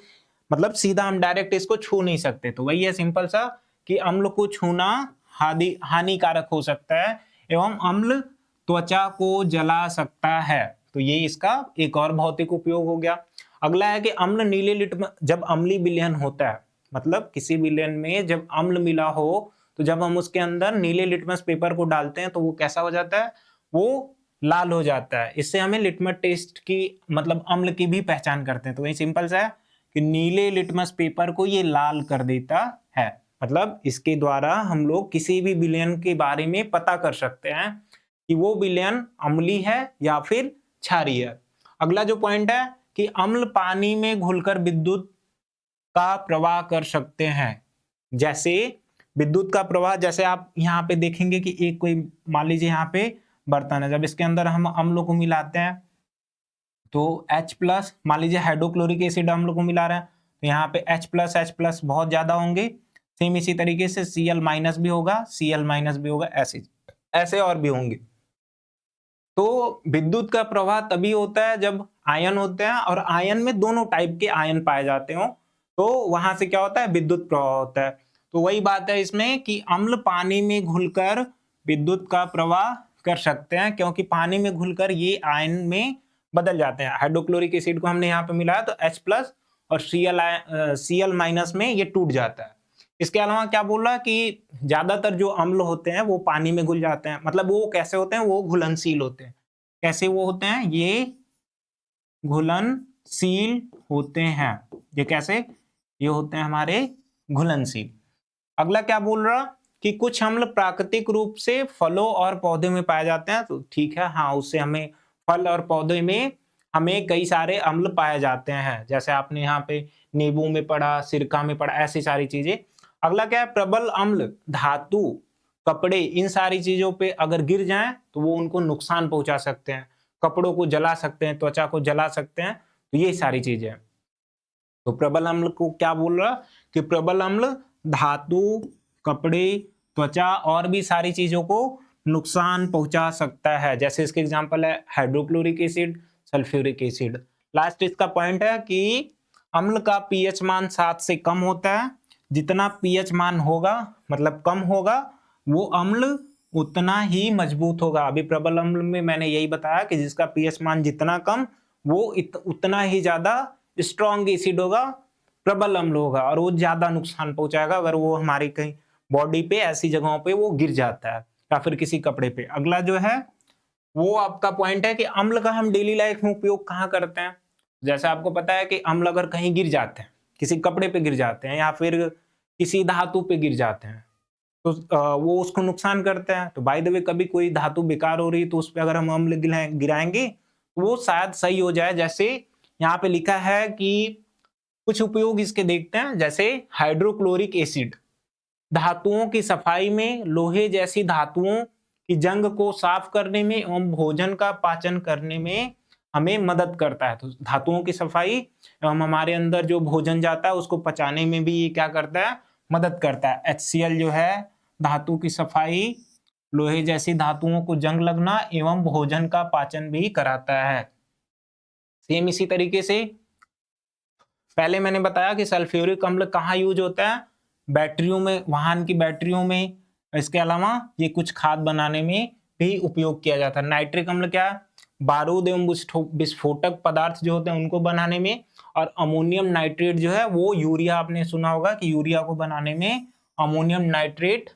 मतलब सीधा हम डायरेक्ट इसको छू नहीं सकते। तो वही है सिंपल सा कि अम्ल को छूना हानिकारक हो सकता है एवं अम्ल त्वचा को जला सकता है। तो ये इसका एक और भौतिक उपयोग हो गया। अगला है कि अम्ल नीले लिटमस, जब अम्लीय विलयन होता है मतलब किसी विलयन में जब अम्ल मिला हो तो जब हम उसके अंदर नीले लिटमस पेपर को डालते हैं तो वो कैसा हो जाता है? वो लाल हो जाता है। इससे हमें लिटमस टेस्ट की मतलब अम्ल की भी पहचान करते हैं। तो वही सिंपल सा है कि नीले लिटमस पेपर को ये लाल कर देता है। मतलब इसके द्वारा हम लोग किसी भी विलयन के बारे में पता कर सकते हैं कि वो विलयन अम्लीय है या फिर क्षारीय है। अगला जो पॉइंट है कि अम्ल पानी में घुलकर विद्युत का प्रवाह कर सकते हैं। जैसे विद्युत का प्रवाह, जैसे आप यहाँ पे देखेंगे कि एक कोई मान लीजिए यहाँ पे बर्तन है, जब इसके अंदर हम अम्ल को मिलाते हैं तो H प्लस, मान लीजिए हाइड्रोक्लोरिक एसिड हम लोग को मिला रहा है, तो यहाँ पे H प्लस बहुत ज्यादा होंगे। सेम इसी तरीके से Cl माइनस भी होगा, Cl माइनस भी होगा, ऐसे ऐसे और भी होंगे। तो विद्युत का प्रवाह तभी होता है जब आयन होते हैं और आयन में दोनों टाइप के आयन पाए जाते हो, तो वहां से क्या होता है, विद्युत प्रवाह होता है। तो वही बात है इसमें कि अम्ल पानी में घुलकर विद्युत का प्रवाह कर सकते हैं, क्योंकि पानी में घुलकर ये आयन में बदल जाते हैं। हाइड्रोक्लोरिक एसिड को हमने यहाँ पे मिलाया तो H प्लस और Cl माइनस में ये टूट जाता है। इसके अलावा क्या बोल रहा है कि ज्यादातर जो अम्ल होते हैं वो पानी में घुल जाते हैं। मतलब वो कैसे होते हैं, वो घुलनशील होते हैं। कैसे वो होते हैं, ये घुलनशील होते हैं। ये कैसे, ये होते हैं हमारे घुलनशील। अगला क्या बोल रहा कि कुछ अम्ल प्राकृतिक रूप से फलों और पौधे में पाए जाते हैं। तो ठीक है, हाँ, उससे हमें फल और पौधे में हमें कई सारे अम्ल पाए जाते हैं, जैसे आपने यहाँ पे नींबू में पढ़ा, सिरका में पढ़ा, ऐसी सारी चीजें। अगला क्या है, प्रबल अम्ल धातु, कपड़े, इन सारी चीजों पे अगर गिर जाएं तो वो उनको नुकसान पहुंचा सकते हैं, कपड़ों को जला सकते हैं, त्वचा को जला सकते हैं। तो ये सारी चीजें। तो प्रबल अम्ल को क्या बोल रहा कि प्रबल अम्ल धातु, कपड़े, त्वचा और भी सारी चीजों को नुकसान पहुंचा सकता है। जैसे इसके एग्जांपल है hydrochloric acid, sulphuric acid. Last इसका पॉइंट है कि अम्ल का पीएच मान 7 से कम होता है। जितना पीएच मान होगा, मतलब कम होगा, वो अम्ल उतना ही मजबूत होगा। अभी प्रबल अम्ल में मैंने यही बताया कि जिसका पीएच मान जितना कम, वो उतना ही ज्यादा स्ट्रॉन्ग एसिड होगा, प्रबल अम्ल होगा, और वो ज्यादा नुकसान पहुंचाएगा अगर वो हमारी कहीं बॉडी पे ऐसी जगहों पे वो गिर जाता है या फिर किसी कपड़े पे। अगला जो है वो आपका पॉइंट है कि अम्ल का हम डेली लाइफ में उपयोग कहाँ करते हैं। जैसे आपको पता है कि अम्ल अगर कहीं गिर जाते हैं, किसी कपड़े पे गिर जाते हैं या फिर किसी धातु पे गिर जाते हैं, तो वो उसको नुकसान करते हैं। तो बाय द वे कभी कोई धातु बेकार हो रही है तो उस पर अगर हम अम्ल गिराएंगे तो वो शायद सही हो जाए। जैसे यहाँ पे लिखा है कि कुछ उपयोग इसके देखते हैं, जैसे हाइड्रोक्लोरिक एसिड धातुओं की सफाई में, लोहे जैसी धातुओं की जंग को साफ करने में एवं भोजन का पाचन करने में हमें मदद करता है। तो धातुओं की सफाई एवं हमारे अंदर जो भोजन जाता है उसको पचाने में भी ये क्या करता है, मदद करता है। HCl जो है धातु की सफाई, लोहे जैसी धातुओं को जंग लगना एवं भोजन का पाचन भी कराता है। सेम इसी तरीके से पहले मैंने बताया कि सल्फ्यूरिक अम्ल कहाँ यूज होता है, बैटरियों में, वाहन की बैटरियों में। इसके अलावा ये कुछ खाद बनाने में भी उपयोग किया जाता है। नाइट्रिक अम्ल क्या है, बारूद एवं विस्फोटक पदार्थ जो होते हैं उनको बनाने में। और अमोनियम नाइट्रेट जो है वो यूरिया, आपने सुना होगा कि यूरिया को बनाने में अमोनियम नाइट्रेट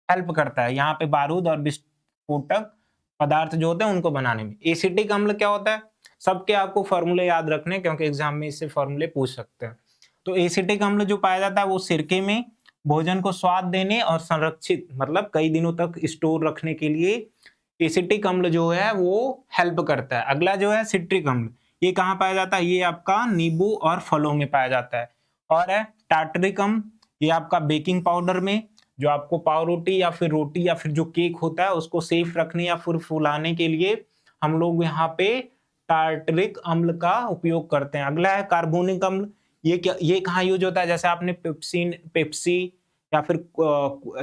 हेल्प करता है, यहाँ पे बारूद और विस्फोटक पदार्थ जो होते हैं उनको बनाने में। एसिटिक अम्ल क्या होता है, सबके आपको फॉर्मूले याद रखने, क्योंकि एग्जाम में इससे फॉर्मूले पूछ सकते हैं। तो एसिटिक अम्ल जो पाया जाता है वो सिरके में भोजन को स्वाद देने और संरक्षित, मतलब कई दिनों तक स्टोर रखने के लिए एसिटिक अम्ल जो है वो हेल्प करता है। अगला जो है सिट्रिक अम्ल, ये कहाँ पाया जाता है, ये आपका नींबू और फलों में पाया जाता है। और है टार्टरिक अम्ल, ये आपका बेकिंग पाउडर में, जो आपको पाव रोटी या फिर रोटी या फिर जो केक होता है उसको सेफ रखने या फिर फुलाने के लिए हम लोग यहाँ पे टार्टरिक अम्ल का उपयोग करते हैं। अगला है कार्बोनिक अम्ल, ये कहाँ यूज होता है, जैसे आपने पेप्सी या फिर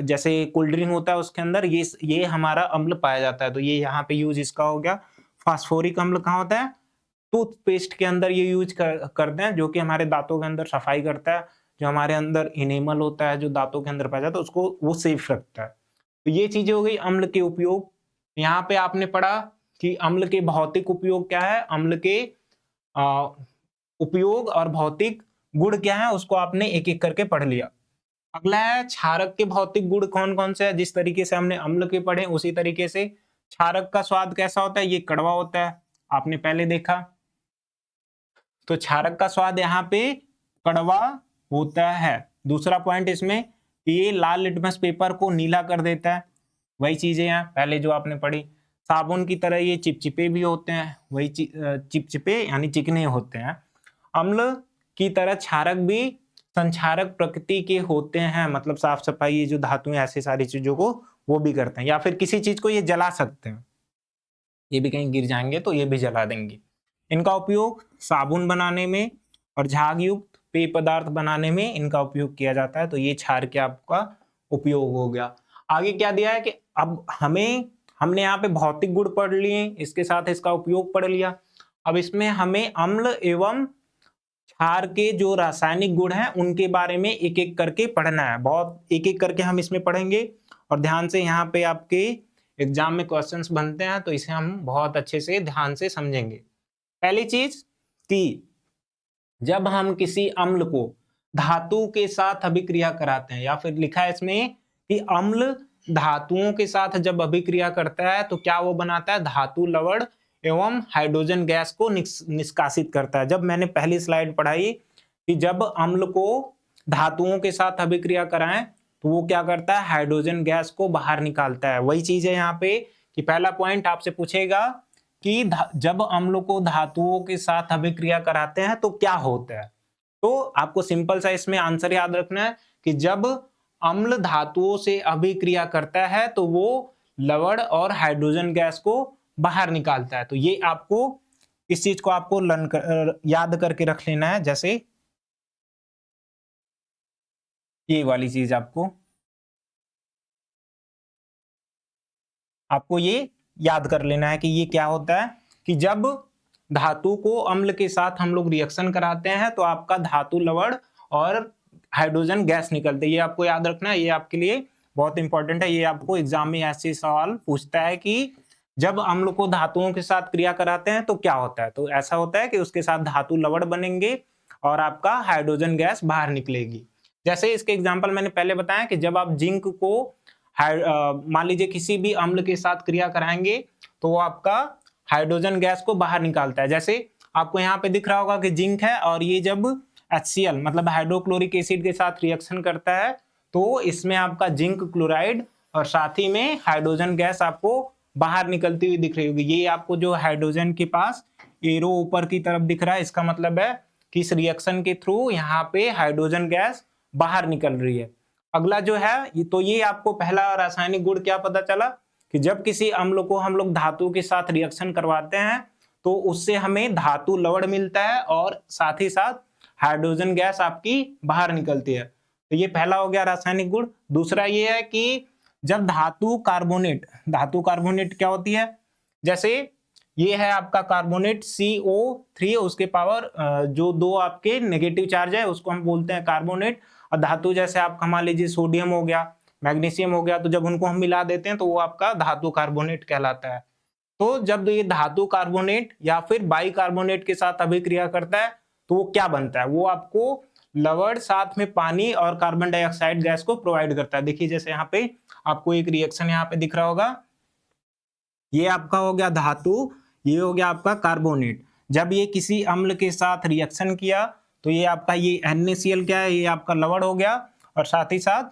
जैसे कोल्ड ड्रिंक होता है उसके अंदर ये हमारा अम्ल पाया जाता है, तो ये यहाँ पे यूज इसका हो गया। फास्फोरिक अम्ल कहाँ होता है, टूथपेस्ट के अंदर ये यूज करते हैं, जो कि हमारे दांतों के अंदर सफाई करता है। जो हमारे अंदर इनेमल होता है जो दांतों के अंदर पाया जाता है उसको वो सेफ रखता है। तो ये चीजें हो गई अम्ल के उपयोग। यहाँ पे आपने पढ़ा कि अम्ल के भौतिक उपयोग क्या है, अम्ल के उपयोग और भौतिक गुण क्या है, उसको आपने एक एक करके पढ़ लिया। अगला है क्षारक के भौतिक गुण कौन कौन से हैं। जिस तरीके से हमने अम्ल के पढ़े उसी तरीके से क्षारक का स्वाद कैसा होता है, ये कड़वा होता है, आपने पहले देखा। तो क्षारक का स्वाद यहाँ पे कड़वा होता है। दूसरा पॉइंट इसमें, ये लाल लिटमस पेपर को नीला कर देता है, वही चीजें हैं पहले जो आपने पढ़ी। साबुन की तरह ये चिपचिपे भी होते हैं, वही चिपचिपे यानी चिकने होते हैं। अम्ल की तरह क्षारक भी संक्षारक प्रकृति के होते हैं, मतलब साफ सफाई, ये जो धातुएं ऐसी सारी चीजों को वो भी करते हैं, या फिर किसी चीज को ये जला सकते हैं, ये भी कहीं गिर जाएंगे तो ये भी जला देंगे। इनका उपयोग साबुन बनाने में और झाग युक्त पेय पदार्थ बनाने में इनका उपयोग किया जाता है। तो ये क्षार के आपका उपयोग हो गया। आगे क्या दिया है कि अब हमने यहाँ पे भौतिक गुण पढ़ लिए, इसके साथ इसका उपयोग पढ़ लिया। अब इसमें हमें अम्ल एवं क्षार के जो रासायनिक गुण हैं उनके बारे में एक एक करके पढ़ना है। बहुत एक एक करके हम इसमें पढ़ेंगे और ध्यान से यहाँ पे आपके एग्जाम में क्वेश्चंस बनते हैं, तो इसे हम बहुत अच्छे से ध्यान से समझेंगे। पहली चीज कि जब हम किसी अम्ल को धातु के साथ अभिक्रिया कराते हैं, या फिर लिखा है इसमें कि अम्ल धातुओं के साथ जब अभिक्रिया करता है तो क्या वो बनाता है, धातु लवण एवं हाइड्रोजन गैस को निष्कासित करता है। जब मैंने पहली स्लाइड पढ़ाई कि जब अम्ल को धातुओं के साथ अभिक्रिया कराएं तो वो क्या करता है, हाइड्रोजन गैस को बाहर निकालता है। वही चीज है यहाँ पे कि पहला पॉइंट आपसे पूछेगा कि जब अम्लों को धातुओं के साथ अभिक्रिया कराते हैं तो क्या होता है। तो आपको सिंपल सा इसमें आंसर याद रखना है कि जब अम्ल धातुओं से अभिक्रिया करता है तो वो लवण और हाइड्रोजन गैस को बाहर निकालता है। तो ये आपको इस चीज को आपको याद करके रख लेना है। जैसे ये वाली चीज आपको ये याद कर लेना है कि ये क्या होता है कि जब धातु को अम्ल के साथ हम लोग रिएक्शन कराते हैं तो आपका धातु लवण और हाइड्रोजन गैस निकलते हैं। ये आपको याद रखना है, ये आपके लिए बहुत इंपॉर्टेंट है। ये आपको एग्जाम में ऐसे सवाल पूछता है कि जब अम्ल को धातुओं के साथ क्रिया कराते हैं तो क्या होता है। तो ऐसा होता है कि उसके साथ धातु लवण बनेंगे और आपका हाइड्रोजन गैस बाहर निकलेगी। जैसे इसके एग्जाम्पल मैंने पहले बताया कि जब आप जिंक को मान लीजिए किसी भी अम्ल के साथ क्रिया कराएंगे तो वो आपका हाइड्रोजन गैस को बाहर निकालता है। जैसे आपको यहाँ पे दिख रहा होगा कि जिंक है और ये जब HCl मतलब हाइड्रोक्लोरिक एसिड के साथ रिएक्शन करता है तो इसमें आपका जिंक क्लोराइड और साथ ही में हाइड्रोजन गैस आपको बाहर निकलती हुई दिख रही होगी। ये आपको जो हाइड्रोजन के पास एरो ऊपर की तरफ दिख रहा है, इसका मतलब है कि इस रिएक्शन के थ्रू यहाँ पे हाइड्रोजन गैस बाहर निकल रही है। अगला जो है तो ये आपको पहला रासायनिक गुण क्या पता चला कि जब किसी अम्ल को हम लोग धातु के साथ रिएक्शन करवाते हैं तो उससे हमें धातु लवण मिलता है और साथ ही साथ हाइड्रोजन गैस आपकी बाहर निकलती है। तो ये पहला हो गया रासायनिक गुण। दूसरा ये है कि जब धातु कार्बोनेट क्या होती है, जैसे ये है आपका कार्बोनेट CO3, उसके पावर जो दो आपके नेगेटिव चार्ज है उसको हम बोलते हैं कार्बोनेट। और धातु जैसे आपका मान लीजिए सोडियम हो गया, मैग्नीशियम हो गया, तो जब उनको हम मिला देते हैं तो वो आपका धातु कार्बोनेट कहलाता है। तो जब ये धातु कार्बोनेट या फिर बाई कार्बोनेट के साथ अभिक्रिया करता है तो वो क्या बनता है, वो आपको लवण साथ में पानी और कार्बन डाइऑक्साइड गैस को प्रोवाइड करता है। देखिए जैसे यहाँ पे आपको एक रिएक्शन यहाँ पे दिख रहा होगा, ये आपका हो गया धातु, ये हो गया आपका कार्बोनेट। जब ये किसी अम्ल के साथ रिएक्शन किया तो ये आपका ये NaCl क्या है, ये आपका लवण हो गया और साथ ही साथ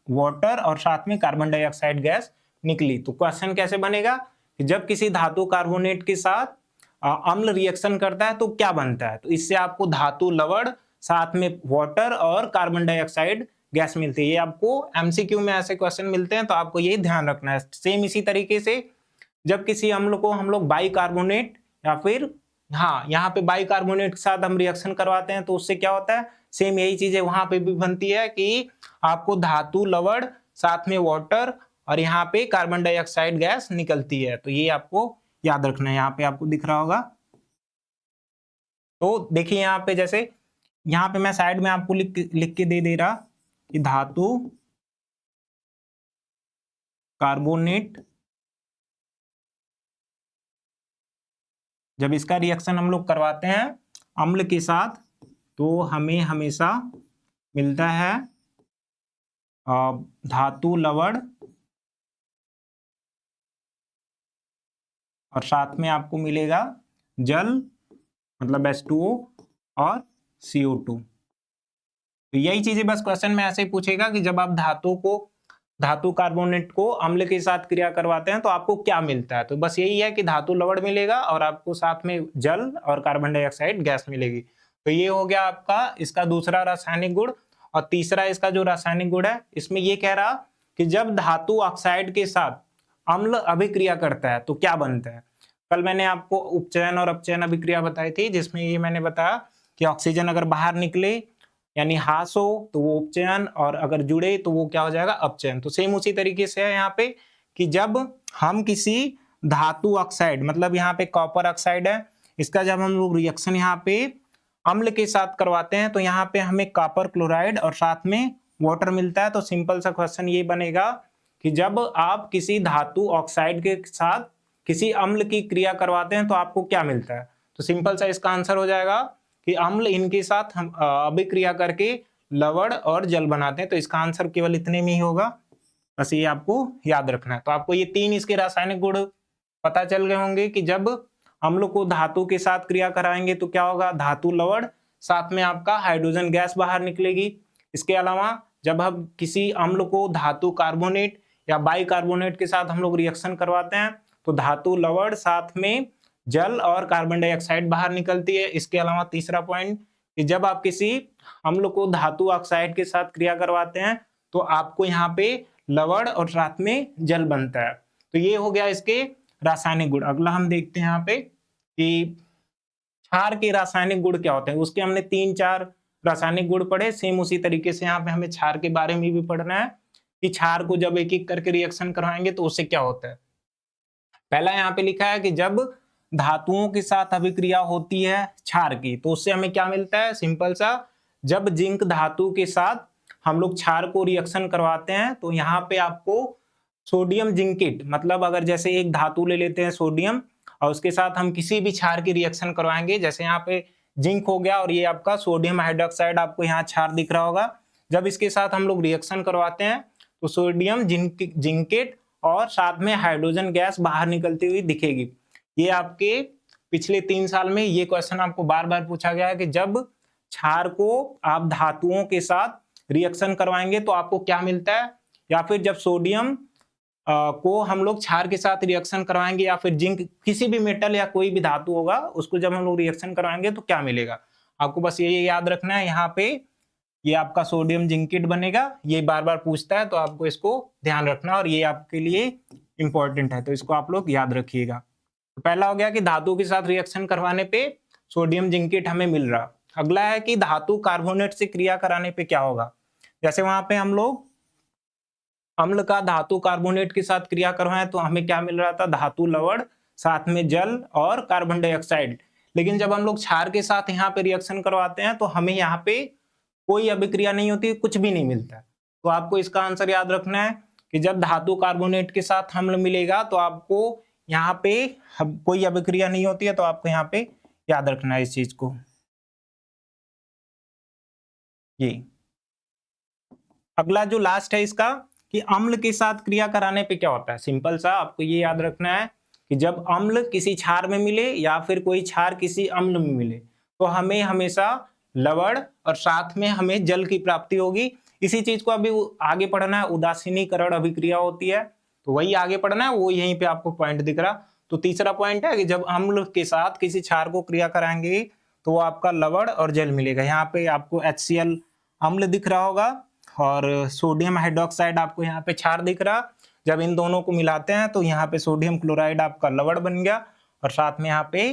वाटर और साथ में कार्बन डाइऑक्साइड गैस निकली। तो क्वेश्चन कैसे बनेगा कि जब किसी धातु कार्बोनेट के साथ अम्ल रिएक्शन करता है तो क्या बनता है। तो इससे आपको धातु लवण साथ में वाटर और कार्बन डाइऑक्साइड गैस मिलती है। ये आपको MCQ में ऐसे क्वेश्चन मिलते हैं तो आपको ये ध्यान रखना है। सेम इसी तरीके से जब किसी अम्ल को हम लोग बाइकार्बोनेट या फिर यहाँ पे बाइकार्बोनेट के साथ हम रिएक्शन करवाते हैं तो उससे क्या होता है, सेम यही चीजें वहां पे भी बनती है कि आपको धातु लवण साथ में वाटर और यहाँ पे कार्बन डाइऑक्साइड गैस निकलती है। तो ये आपको याद रखना है। यहाँ पे आपको दिख रहा होगा, तो देखिए यहाँ पे जैसे यहाँ पे मैं साइड में आपको लिख के दे रहा कि धातु कार्बोनेट जब इसका रिएक्शन हम लोग करवाते हैं अम्ल के साथ तो हमें हमेशा मिलता है धातु लवण और साथ में आपको मिलेगा जल मतलब H2O और CO2। तो यही चीजें बस क्वेश्चन में ऐसे ही पूछेगा कि जब आप धातु कार्बोनेट को अम्ल के साथ क्रिया करवाते हैं तो आपको क्या मिलता है। तो बस यही है कि धातु लवण मिलेगा और आपको साथ में जल और कार्बन डाइऑक्साइड गैस मिलेगी। तो ये हो गया आपका इसका दूसरा रासायनिक गुण। और तीसरा इसका जो रासायनिक गुण है इसमें ये कह रहा कि जब धातु ऑक्साइड के साथ अम्ल अभिक्रिया करता है तो क्या बनता है। कल मैंने आपको उपचयन और अपचयन अभिक्रिया बताई थी, जिसमें ये मैंने बताया कि ऑक्सीजन अगर बाहर निकले यानी हास हो तो वो उपचयन, और अगर जुड़े तो वो क्या हो जाएगा, अपचयन। तो सेम उसी तरीके से है यहाँ पे कि जब हम किसी धातु ऑक्साइड, मतलब यहाँ पे कॉपर ऑक्साइड है, इसका जब हम लोग रिएक्शन यहाँ पे अम्ल के साथ करवाते हैं तो यहाँ पे हमें कॉपर क्लोराइड और साथ में वाटर मिलता है। तो सिंपल सा क्वेश्चन ये बनेगा कि जब आप किसी धातु ऑक्साइड के साथ किसी अम्ल की क्रिया करवाते हैं तो आपको क्या मिलता है। तो सिंपल सा इसका आंसर हो जाएगा कि अम्ल इनके साथ हम अभिक्रिया करके लवण और जल बनाते हैं। तो इसका आंसर केवल इतने में ही होगा, बस ये आपको याद रखना है। तो आपको ये तीन इसके रासायनिक गुण पता चल गए होंगे कि जब अम्ल को धातु के साथ क्रिया कराएंगे तो क्या होगा, धातु लवण, साथ में आपका हाइड्रोजन गैस बाहर निकलेगी। इसके अलावा जब हम किसी अम्ल को धातु कार्बोनेट या बाइकार्बोनेट के साथ हम लोग रिएक्शन करवाते हैं तो धातु लवण साथ में जल और कार्बन डाइऑक्साइड बाहर निकलती है। इसके अलावा तीसरा पॉइंट कि जब आप किसी अम्ल को धातु ऑक्साइड के साथ क्रिया करवाते हैं तो आपको यहाँ पे लवण और साथ में जल बनता है। तो ये हो गया इसके रासायनिक गुण। अगला हम देखते हैं यहाँ पे कि क्षार के रासायनिक गुण क्या होते हैं। उसके हमने 3-4 रासायनिक गुण पढ़े, सेम उसी तरीके से यहाँ पे हमें क्षार के बारे में भी पढ़ना है कि क्षार को जब एक एक करके रिएक्शन करवाएंगे तो उससे क्या होता है। पहला यहाँ पे लिखा है कि जब धातुओं के साथ अभिक्रिया होती है क्षार की तो उससे हमें क्या मिलता है, सिंपल सा, जब जिंक धातु के साथ हम लोग क्षार को रिएक्शन करवाते हैं तो यहाँ पे आपको सोडियम जिंकेट, मतलब अगर जैसे एक धातु ले लेते हैं सोडियम और उसके साथ हम किसी भी क्षार की रिएक्शन करवाएंगे, जैसे यहाँ पे जिंक हो गया और ये आपका सोडियम हाइड्रोक्साइड, आपको यहाँ क्षार दिख रहा होगा। जब इसके साथ हम लोग रिएक्शन करवाते हैं तो सोडियम जिंकेट और साथ में हाइड्रोजन गैस बाहर निकलती हुई दिखेगी। ये आपके पिछले 3 साल में ये क्वेश्चन आपको बार बार पूछा गया है कि जब क्षार को आप धातुओं के साथ रिएक्शन करवाएंगे तो आपको क्या मिलता है, या फिर जब सोडियम को हम लोग क्षार के साथ रिएक्शन करवाएंगे या फिर जिंक, किसी भी मेटल या कोई भी धातु होगा उसको जब हम लोग रिएक्शन करवाएंगे तो क्या मिलेगा। आपको बस ये याद रखना है, यहाँ पे ये आपका सोडियम जिंकेट बनेगा। ये बार बार पूछता है तो आपको इसको ध्यान रखना और ये आपके लिए इंपॉर्टेंट है, तो इसको आप लोग याद रखिएगा। तो पहला हो गया कि धातु के साथ रिएक्शन करवाने पे सोडियम जिंकेट हमें मिल रहा। अगला है कि धातु कार्बोनेट से क्रिया कराने पे क्या होगा। जैसे वहां पे हम लोग अम्ल का धातु कार्बोनेट के साथ क्रिया करवाएं तो हमें क्या मिल रहा था, धातु लवण, साथ में जल और कार्बन डाइऑक्साइड। लेकिन जब हम लोग क्षार के साथ यहाँ पे रिएक्शन करवाते हैं तो हमें यहाँ पे कोई अभिक्रिया नहीं होती, कुछ भी नहीं मिलता। तो आपको इसका आंसर याद रखना है कि जब धातु कार्बोनेट के साथ अम्ल मिलेगा तो आपको यहाँ पे कोई अभिक्रिया नहीं होती है, तो आपको यहाँ पे याद रखना है इस चीज को। ये अगला जो लास्ट है इसका कि अम्ल के साथ क्रिया कराने पे क्या होता है। सिंपल सा आपको ये याद रखना है कि जब अम्ल किसी क्षार में मिले या फिर कोई क्षार किसी अम्ल में मिले तो हमें हमेशा लवण और साथ में हमें जल की प्राप्ति होगी। इसी चीज को अभी आगे पढ़ना है, उदासीनीकरण अभिक्रिया होती है, तो वही आगे पढ़ना है, वो यहीं पे आपको पॉइंट दिख रहा। तो तीसरा पॉइंट है कि जब अम्ल के साथ किसी क्षार को क्रिया कराएंगे तो वो आपका लवण और जल मिलेगा। यहाँ पे आपको HCl अम्ल दिख रहा होगा और सोडियम हाइड्रोक्साइड आपको यहाँ पे क्षार दिख रहा। जब इन दोनों को मिलाते हैं तो यहाँ पे सोडियम क्लोराइड आपका लवण बन गया और साथ में यहाँ पे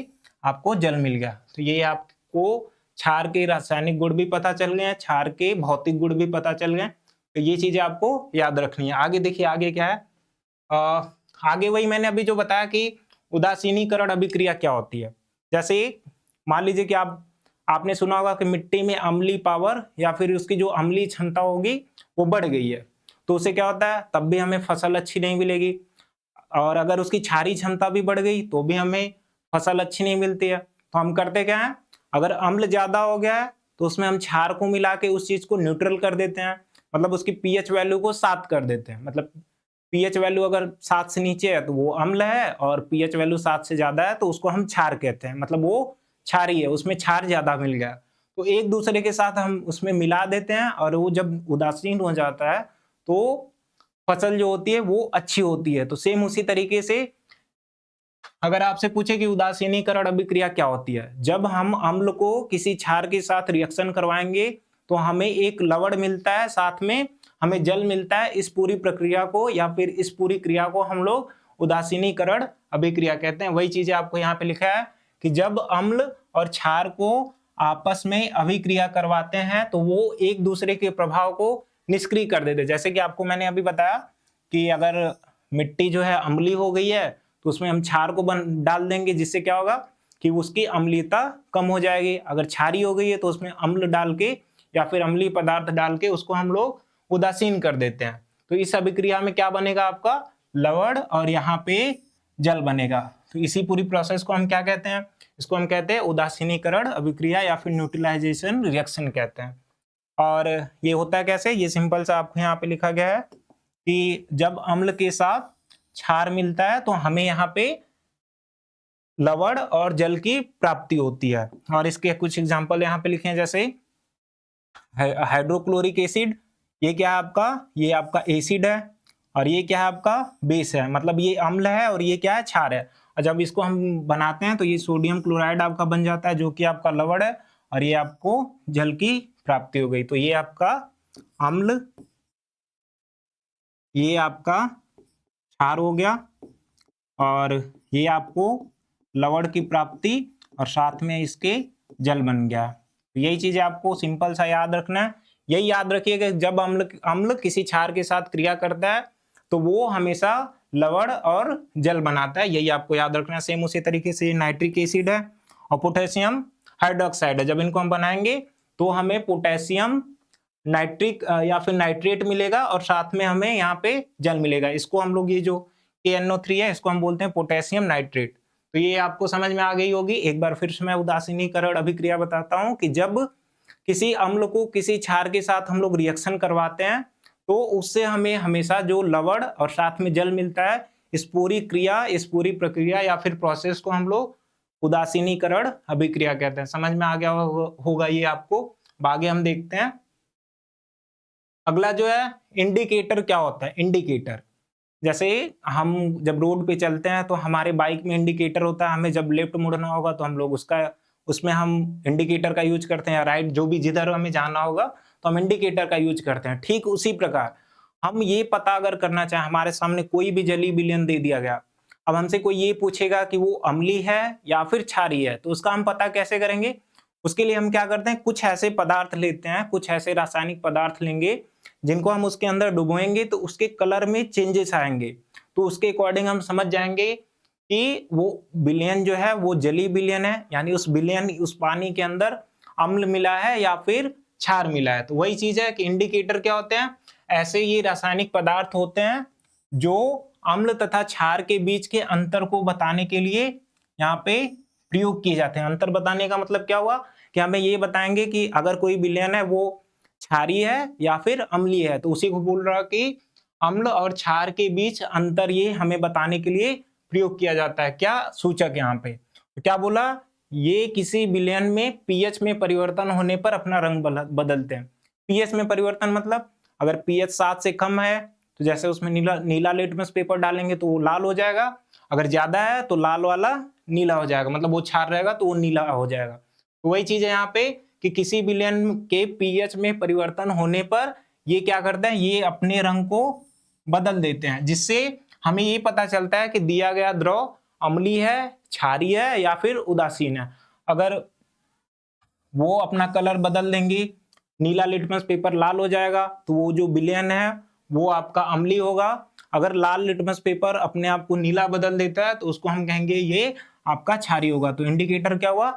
आपको जल मिल गया। तो ये आपको क्षार के रासायनिक गुण भी पता चल गए हैं, क्षार के भौतिक गुण भी पता चल गए। तो ये चीजें आपको याद रखनी है। आगे देखिए आगे क्या है, आगे वही मैंने अभी जो बताया कि उदासीनीकरण अभिक्रिया क्या होती है। जैसे मान लीजिए कि आपने सुना होगा कि मिट्टी में अम्लीय पावर या फिर उसकी जो अम्लीय क्षमता होगी वो बढ़ गई है, तो उससे क्या होता है, तब भी हमें फसल अच्छी नहीं मिलेगी। और अगर उसकी क्षारीय क्षमता भी बढ़ गई तो भी हमें फसल अच्छी नहीं मिलती है। तो हम करते क्या है, अगर अम्ल ज्यादा हो गया है तो उसमें हम क्षार को मिला के उस चीज को न्यूट्रल कर देते हैं, मतलब उसकी पीएच वैल्यू को 7 कर देते हैं। मतलब पीएच वैल्यू अगर 7 से नीचे है तो वो अम्ल है और पीएच वैल्यू 7 से ज्यादा है तो उसको हम क्षार कहते हैं, मतलब वो क्षारीय है, उसमें क्षार ज्यादा मिल गया। तो एक दूसरे के साथ हम उसमें मिला देते हैं और वो जब उदासीन हो जाता है तो फसल जो होती है वो अच्छी होती है। तो सेम उसी तरीके से अगर आपसे पूछे कि उदासीनीकरण अभिक्रिया क्या होती है, जब हम अम्ल को किसी क्षार के साथ रिएक्शन करवाएंगे तो हमें एक लवण मिलता है, साथ में हमें जल मिलता है। इस पूरी प्रक्रिया को या फिर इस पूरी क्रिया को हम लोग उदासीनीकरण अभिक्रिया कहते हैं। वही चीजें आपको यहाँ पे लिखा है कि जब अम्ल और क्षार को आपस में अभिक्रिया करवाते हैं तो वो एक दूसरे के प्रभाव को निष्क्रिय कर देते हैं। जैसे कि आपको मैंने अभी बताया कि अगर मिट्टी जो है अम्लीय हो गई है तो उसमें हम क्षार को डाल देंगे, जिससे क्या होगा कि उसकी अम्लीयता कम हो जाएगी। अगर क्षारीय हो गई है तो उसमें अम्ल डाल के या फिर अम्लीय पदार्थ डाल के उसको हम लोग उदासीन कर देते हैं। तो इस अभिक्रिया में क्या बनेगा आपका लवण और यहाँ पे जल बनेगा। तो इसी पूरी प्रोसेस को हम क्या कहते हैं, इसको हम कहते हैं उदासीनीकरण अभिक्रिया या फिर न्यूट्रलाइजेशन रिएक्शन कहते हैं। और ये होता है कैसे, ये सिंपल सा आपको यहाँ पे लिखा गया है कि जब अम्ल के साथ क्षार मिलता है तो हमें यहाँ पे लवण और जल की प्राप्ति होती है। और इसके कुछ एग्जांपल यहाँ पे लिखे हैं, जैसे हाइड्रोक्लोरिक एसिड, ये क्या है आपका, ये आपका एसिड है, और ये क्या है आपका बेस है, मतलब ये अम्ल है और ये क्या है क्षार है। और जब इसको हम बनाते हैं तो ये सोडियम क्लोराइड आपका बन जाता है जो कि आपका लवण है, और ये आपको जल की प्राप्ति हो गई। तो ये आपका अम्ल, ये आपका क्षार हो गया, और ये आपको लवण की प्राप्ति और साथ में इसके जल बन गया। तो यही चीज आपको सिंपल सा याद रखना है। यही याद रखिएगा जब अम्ल किसी क्षार के साथ क्रिया करता है तो वो हमेशा लवण और जल बनाता है, यही आपको याद रखना है। सेम उसी तरीके से नाइट्रिक एसिड है और पोटेशियम हाइड्रोक्साइड है, जब इनको हम बनाएंगे तो हमें पोटेशियम नाइट्रिक या फिर नाइट्रेट मिलेगा और साथ में हमें यहाँ पे जल मिलेगा। इसको हम लोग, ये जो KNO3 है इसको हम बोलते हैं पोटेशियम नाइट्रेट। तो ये आपको समझ में आ गई होगी। एक बार फिर से मैं उदासीनीकरण अभिक्रिया बताता हूँ कि जब किसी अम्ल को किसी क्षार के साथ हम लोग रिएक्शन करवाते हैं तो उससे हमें हमेशा जो लवण और साथ में जल मिलता है, इस पूरी क्रिया, इस पूरी प्रक्रिया या फिर प्रोसेस को हम लोग उदासीनीकरण अभिक्रिया कहते हैं। समझ में आ गया होगा ये आपको। आगे हम देखते हैं। अगला जो है इंडिकेटर क्या होता है। इंडिकेटर, जैसे हम जब रोड पे चलते हैं तो हमारे बाइक में इंडिकेटर होता है, हमें जब लेफ्ट मुड़ना होगा तो हम लोग उसमें हम इंडिकेटर का यूज करते हैं, राइट जो भी जिधर हमें जाना होगा तो हम इंडिकेटर का यूज करते हैं। ठीक उसी प्रकार हम ये पता अगर करना चाहें, हमारे सामने कोई भी जलीय विलयन दे दिया गया, अब हमसे कोई ये पूछेगा कि वो अम्लीय है या फिर क्षारीय है, तो उसका हम पता कैसे करेंगे। उसके लिए हम क्या करते हैं, कुछ ऐसे पदार्थ लेते हैं, कुछ ऐसे रासायनिक पदार्थ लेंगे जिनको हम उसके अंदर डुबोएंगे तो उसके कलर में चेंजेस आएंगे। तो उसके अकॉर्डिंग हम समझ जाएंगे कि वो विलयन जो है वो जलीय विलयन है, यानी उस विलयन, उस पानी के अंदर अम्ल मिला है या फिर क्षार मिला है। तो वही चीज है कि इंडिकेटर क्या होते हैं, ऐसे ये रासायनिक पदार्थ होते हैं जो अम्ल तथा क्षार के बीच के अंतर को बताने के लिए यहाँ पे प्रयोग किए जाते हैं। अंतर बताने का मतलब क्या हुआ कि हमें ये बताएंगे कि अगर कोई विलयन है वो क्षारीय है या फिर अम्लीय है, तो उसी को बोल रहा कि अम्ल और क्षार के बीच अंतर ये हमें बताने के लिए प्रयोग किया जाता है। क्या सूचक यहाँ पे, तो क्या बोला, ये किसी विलयन में पीएच में परिवर्तन होने पर अपना रंग बदलते हैं। पीएच में परिवर्तन मतलब अगर पीएच 7 से कम है तो जैसे उसमें नीला लिटमस पेपर डालेंगे तो वो लाल हो जाएगा, अगर ज्यादा है तो लाल वाला नीला हो जाएगा, मतलब वो क्षार रहेगा तो वो नीला हो जाएगा। तो वही चीज है यहाँ पे कि किसी विलयन के पीएच में परिवर्तन होने पर ये क्या करते हैं, ये अपने रंग को बदल देते हैं, जिससे हमें ये पता चलता है कि दिया गया द्रव अम्लीय है, क्षारीय है या फिर उदासीन है। अगर वो अपना कलर बदल देंगे, नीला लिटमस पेपर लाल हो जाएगा तो वो जो विलयन है वो आपका अम्लीय होगा। अगर लाल लिटमस पेपर अपने आप को नीला बदल देता है तो उसको हम कहेंगे ये आपका क्षारीय होगा। तो इंडिकेटर क्या हुआ,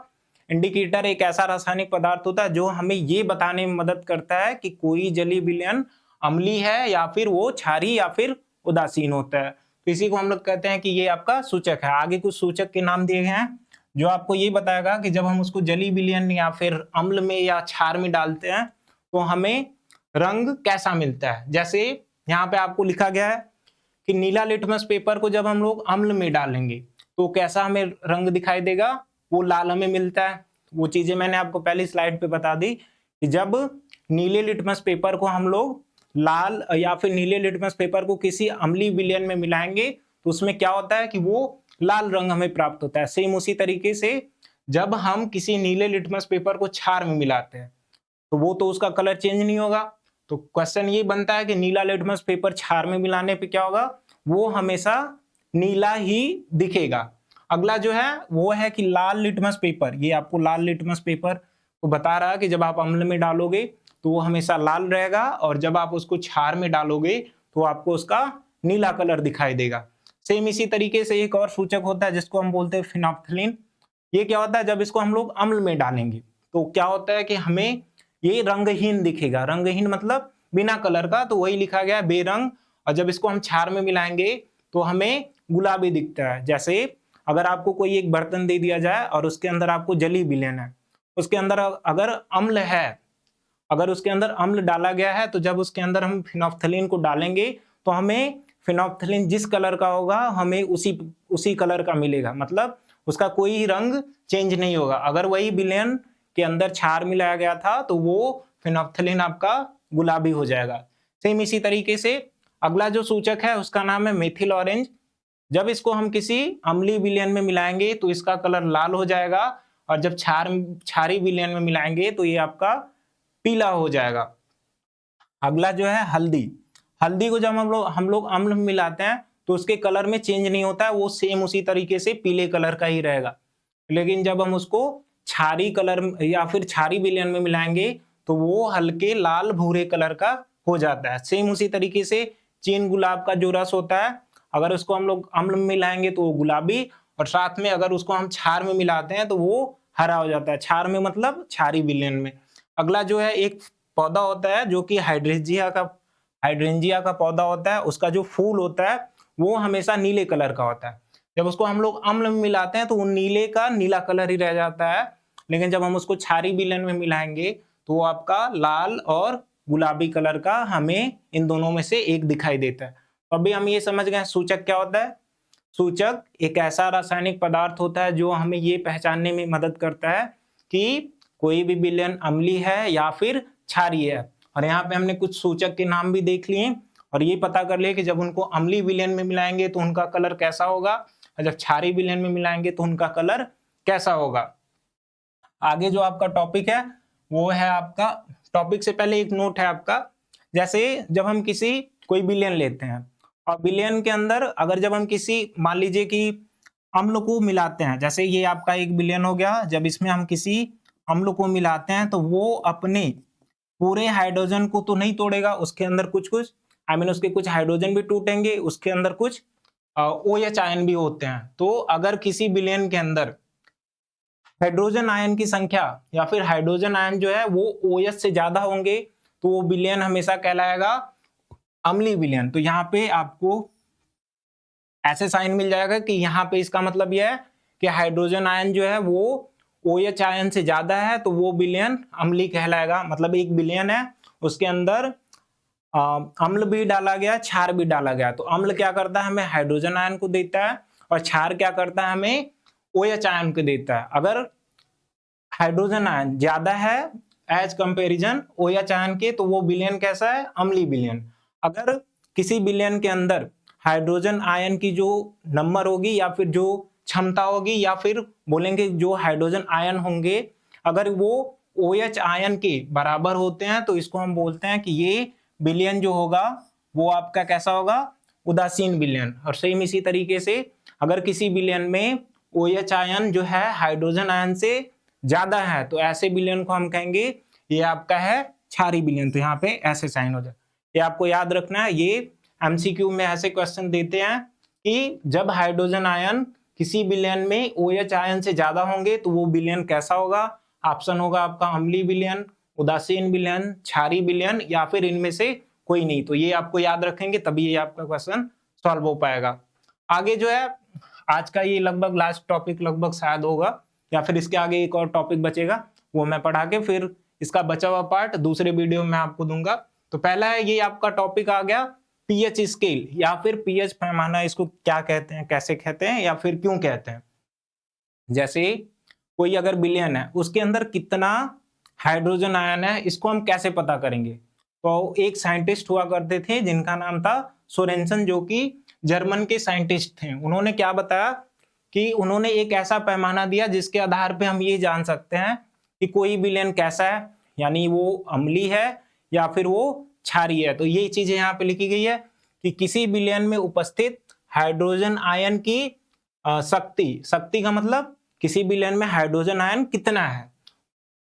इंडिकेटर एक ऐसा रासायनिक पदार्थ होता है जो हमें ये बताने में मदद करता है कि कोई जलीय विलयन अम्लीय है या फिर वो क्षारीय या फिर उदासीन होता है। तो इसी को हम लोग कहते हैं कि ये आपका सूचक है। आगे कुछ सूचक के नाम दिए गए हैं जो आपको ये बताएगा कि जब हम उसको जलीय विलयन या फिर अम्ल में या क्षार में डालते हैं तो हमें रंग कैसा मिलता है। जैसे यहाँ पे आपको लिखा गया है कि नीला लिटमस पेपर को जब हम लोग अम्ल में डालेंगे तो कैसा हमें रंग दिखाई देगा, वो लाल हमें मिलता है। वो चीजें मैंने आपको पहली स्लाइड पे बता दी कि जब नीले लिटमस पेपर को हम लोग लाल या फिर नीले लिटमस पेपर को किसी अम्लीय विलयन में मिलाएंगे तो उसमें क्या होता है कि वो लाल रंग हमें प्राप्त होता है। सेम उसी तरीके से जब हम किसी नीले लिटमस पेपर को क्षार में मिलाते हैं तो वो तो उसका कलर चेंज नहीं होगा। तो क्वेश्चन ये बनता है कि नीला लिटमस पेपर क्षार में मिलाने पे क्या होगा, वो हमेशा नीला ही दिखेगा। अगला जो है वो है कि लाल लिटमस पेपर। ये आपको लाल लिटमस पेपर को बता रहा है कि जब आप अम्ल में डालोगे तो वो हमेशा लाल रहेगा, और जब आप उसको क्षार में डालोगे तो आपको उसका नीला कलर दिखाई देगा। सेम इसी तरीके से एक और सूचक होता है जिसको हम बोलते हैं फिनोप्थलीन। ये क्या होता है, जब इसको हम लोग अम्ल में डालेंगे तो क्या होता है कि हमें ये रंगहीन दिखेगा। रंगहीन मतलब बिना कलर का, तो वही लिखा गया है बेरंग। और जब इसको हम क्षार में मिलाएंगे तो हमें गुलाबी दिखता है। जैसे अगर आपको कोई एक बर्तन दे दिया जाए और उसके अंदर आपको जली विलेन है, उसके अंदर अगर अम्ल है, अगर उसके अंदर अम्ल डाला गया है, तो जब उसके अंदर हम फिनोप्थलीन को डालेंगे तो हमें फिनोप्थलीन जिस कलर का होगा हमें उसी कलर का मिलेगा। मतलब उसका कोई रंग चेंज नहीं होगा। अगर वही विलेन के अंदर क्षार मिलाया गया था तो वो फिनोप्थलीन आपका गुलाबी हो जाएगा। सेम इसी तरीके से अगला जो सूचक है उसका नाम है मेथिल ऑरेंज। जब इसको हम किसी अम्लीय विलयन में मिलाएंगे तो इसका कलर लाल हो जाएगा, और जब क्षारी विलयन में मिलाएंगे तो ये आपका पीला हो जाएगा। अगला जो है हल्दी। हल्दी को जब हम लोग अम्ल में मिलाते हैं तो उसके कलर में चेंज नहीं होता है, वो सेम उसी तरीके से पीले कलर का ही रहेगा। लेकिन जब हम उसको क्षारी कलर या फिर क्षारी विलयन में मिलाएंगे तो वो हल्के लाल भूरे कलर का हो जाता है। सेम उसी तरीके से चीन गुलाब का जो रस होता है, अगर उसको हम लोग अम्ल में मिलाएंगे तो वो गुलाबी, और साथ में अगर उसको हम क्षार में मिलाते हैं तो वो हरा हो जाता है। क्षार में मतलब क्षारी विलयन में। अगला जो है एक पौधा होता है जो कि हाइड्रेंजिया का पौधा होता है। उसका जो फूल होता है वो हमेशा नीले कलर का होता है। जब उसको हम लोग अम्ल में मिलाते हैं तो वो नीले का नीला कलर ही रह जाता है, लेकिन जब हम उसको क्षारी विलयन में मिलाएंगे तो वो आपका लाल और गुलाबी कलर का हमें इन दोनों में से एक दिखाई देता है। तो अभी हम ये समझ गए सूचक क्या होता है। सूचक एक ऐसा रासायनिक पदार्थ होता है जो हमें ये पहचानने में मदद करता है कि कोई भी विलयन अम्लीय है या फिर क्षारीय है। और यहाँ पे हमने कुछ सूचक के नाम भी देख लिए और ये पता कर लिए कि जब उनको अम्लीय विलयन में मिलाएंगे तो उनका कलर कैसा होगा, और जब क्षारीय विलयन में मिलाएंगे तो उनका कलर कैसा होगा। आगे जो आपका टॉपिक है वो है आपका, टॉपिक से पहले एक नोट है आपका। जैसे जब हम कोई विलयन लेते हैं और विलयन के अंदर अगर जब हम मान लीजिए कि अम्ल को मिलाते हैं, जैसे ये आपका एक विलयन हो गया, जब इसमें हम किसी अम्ल को मिलाते हैं तो वो अपने पूरे हाइड्रोजन को तो नहीं तोड़ेगा, उसके अंदर कुछ कुछ उसके कुछ हाइड्रोजन भी टूटेंगे, उसके अंदर कुछ OH आयन भी होते हैं। तो अगर किसी विलयन के अंदर हाइड्रोजन आयन की संख्या या फिर हाइड्रोजन आयन जो है वो OH से ज्यादा होंगे तो वो विलयन हमेशा कहलाएगा अम्लीय विलयन। तो यहाँ पे आपको ऐसे साइन मिल जाएगा कि यहाँ पे इसका मतलब यह है कि हाइड्रोजन आयन जो है वो OH आयन से ज्यादा है तो वो विलयन अम्लीय कहलाएगा। मतलब एक विलयन है उसके अंदर अम्ल भी डाला गया, क्षार भी डाला गया, तो अम्ल क्या करता है हमें हाइड्रोजन आयन को देता है और क्षार क्या करता है हमें OH आयन को देता है। अगर हाइड्रोजन आयन ज्यादा है एज कंपैरिजन OH आयन के तो वो विलयन कैसा है, अम्लीय विलयन। अगर किसी विलयन के अंदर हाइड्रोजन आयन की जो नंबर होगी या फिर जो क्षमता होगी या फिर बोलेंगे जो हाइड्रोजन आयन होंगे अगर वो OH आयन के बराबर होते हैं तो इसको हम बोलते हैं कि ये विलयन जो होगा वो आपका कैसा होगा, उदासीन विलयन। और सेम इसी तरीके से अगर किसी विलयन में OH आयन जो है हाइड्रोजन आयन से ज्यादा है तो ऐसे विलयन को हम कहेंगे ये आपका है क्षारीय विलयन। तो यहाँ पे ऐसे साइन हो जाए, ये आपको याद रखना है। ये MCQ में ऐसे क्वेश्चन देते हैं कि जब हाइड्रोजन आयन किसी विलयन में OH आयन से ज्यादा होंगे तो वो विलयन कैसा होगा। ऑप्शन होगा आपका अम्लीय विलयन, उदासीन विलयन, क्षारीय विलयन या फिर इनमें से कोई नहीं। तो ये आपको याद रखेंगे तभी ये आपका क्वेश्चन सॉल्व हो पाएगा। आगे जो है आज का ये लगभग लास्ट टॉपिक लगभग शायद होगा या फिर इसके आगे एक और टॉपिक बचेगा वो मैं पढ़ा के फिर इसका बचा हुआ पार्ट दूसरे वीडियो में आपको दूंगा। तो पहला है ये आपका टॉपिक आ गया पीएच स्केल या फिर पीएच पैमाना, इसको क्या कहते हैं, कैसे कहते हैं या फिर क्यों कहते हैं। जैसे कोई अगर विलयन है उसके अंदर कितना हाइड्रोजन आयन है इसको हम कैसे पता करेंगे। तो एक साइंटिस्ट हुआ करते थे जिनका नाम था सोरेनसन, जो कि जर्मन के साइंटिस्ट थे। उन्होंने क्या बताया कि उन्होंने एक ऐसा पैमाना दिया जिसके आधार पे हम ये जान सकते हैं कि कोई विलयन कैसा है, यानी वो अम्लीय है या फिर वो क्षारीय है। तो ये चीजें यहाँ पे लिखी गई है कि किसी विलयन में उपस्थित हाइड्रोजन आयन की शक्ति का मतलब किसी विलयन में हाइड्रोजन आयन कितना है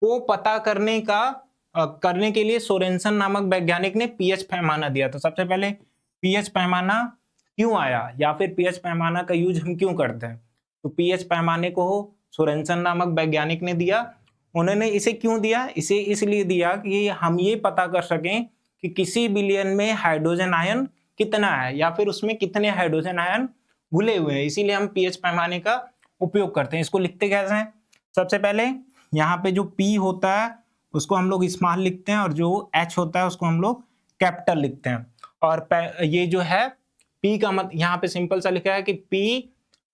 वो पता करने के लिए सोरेनसन नामक वैज्ञानिक ने पीएच पैमाना दिया। तो सबसे पहले पीएच पैमाना क्यों आया या फिर पीएच पैमाना का यूज हम क्यों करते हैं, तो पीएच पैमाने को सोरेनसन नामक वैज्ञानिक ने दिया। उन्होंने इसे क्यों दिया, इसे इसलिए दिया कि हम ये पता कर सकें कि किसी विलयन में हाइड्रोजन आयन कितना है या फिर उसमें कितने हाइड्रोजन आयन घुले हुए हैं, इसीलिए हम पीएच पैमाने का उपयोग करते हैं। इसको लिखते कैसे हैं, सबसे पहले यहाँ पे जो P होता है उसको हम लोग स्मॉल लिखते हैं और जो H होता है उसको हम लोग कैपिटल लिखते हैं। और ये जो है P का मतलब यहाँ पे सिंपल सा लिखा है कि P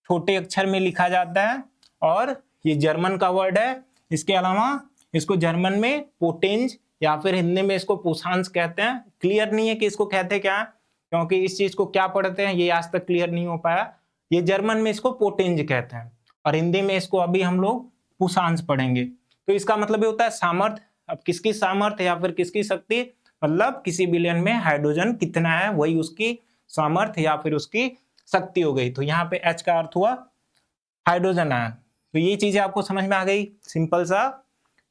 छोटे अक्षर में लिखा जाता है और ये जर्मन का वर्ड है। इसके अलावा इसको जर्मन में पोटेंज या फिर हिंदी में इसको पुषांश कहते हैं। क्लियर नहीं है कि इसको कहते क्या है, क्योंकि इस चीज को क्या पढ़ते हैं ये आज तक क्लियर नहीं हो पाया। ये जर्मन में इसको पोटेंज कहते हैं और हिंदी में इसको अभी हम लोग पुषांश पढ़ेंगे। तो इसका मतलब ये होता है सामर्थ्य। अब किसकी सामर्थ्य या फिर किसकी शक्ति, मतलब किसी विलयन में हाइड्रोजन कितना है वही उसकी सामर्थ्य या फिर उसकी शक्ति हो गई। तो यहाँ पे H का अर्थ हुआ हाइड्रोजन आयन। तो ये चीजें आपको समझ में आ गई। सिंपल सा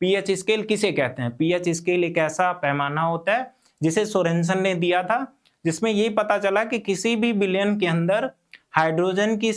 पीएच स्केल किसे कहते हैं, पीएच स्केल एक ऐसा पैमाना होता है जिसे सोरेनसन ने दिया था, जिसमें ये पता चला कि किसी भी विलयन के अंदर हाइड्रोजन की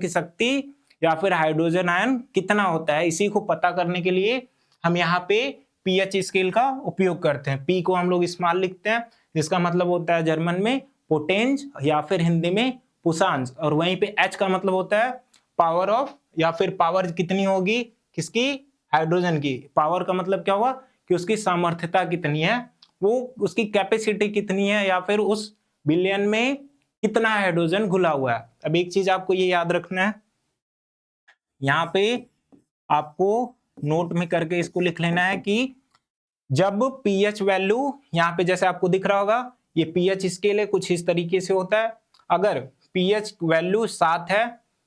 शक्ति या फिर हाइड्रोजन आयन कितना होता है, इसी को पता करने के लिए हम यहाँ पे पीएच स्केल का उपयोग करते हैं। पी को हम लोग स्मॉल लिखते हैं जिसका मतलब होता है जर्मन में पोटेंज या फिर हिंदी में पुषांश, और वहीं पे एच का मतलब होता है पावर ऑफ या फिर पावर कितनी होगी किसकी, हाइड्रोजन की। पावर का मतलब क्या हुआ कि उसकी सामर्थ्यता कितनी है, वो उसकी कैपेसिटी कितनी है या फिर उस विलयन में कितना हाइड्रोजन घुला हुआ है। अब एक चीज आपको ये याद रखना है, यहाँ पे आपको नोट में करके इसको लिख लेना है कि जब पीएच वैल्यू यहाँ पे जैसे आपको दिख रहा होगा ये पीएच स्केल है, कुछ इस तरीके से होता है। अगर पीएच वैल्यू 7 है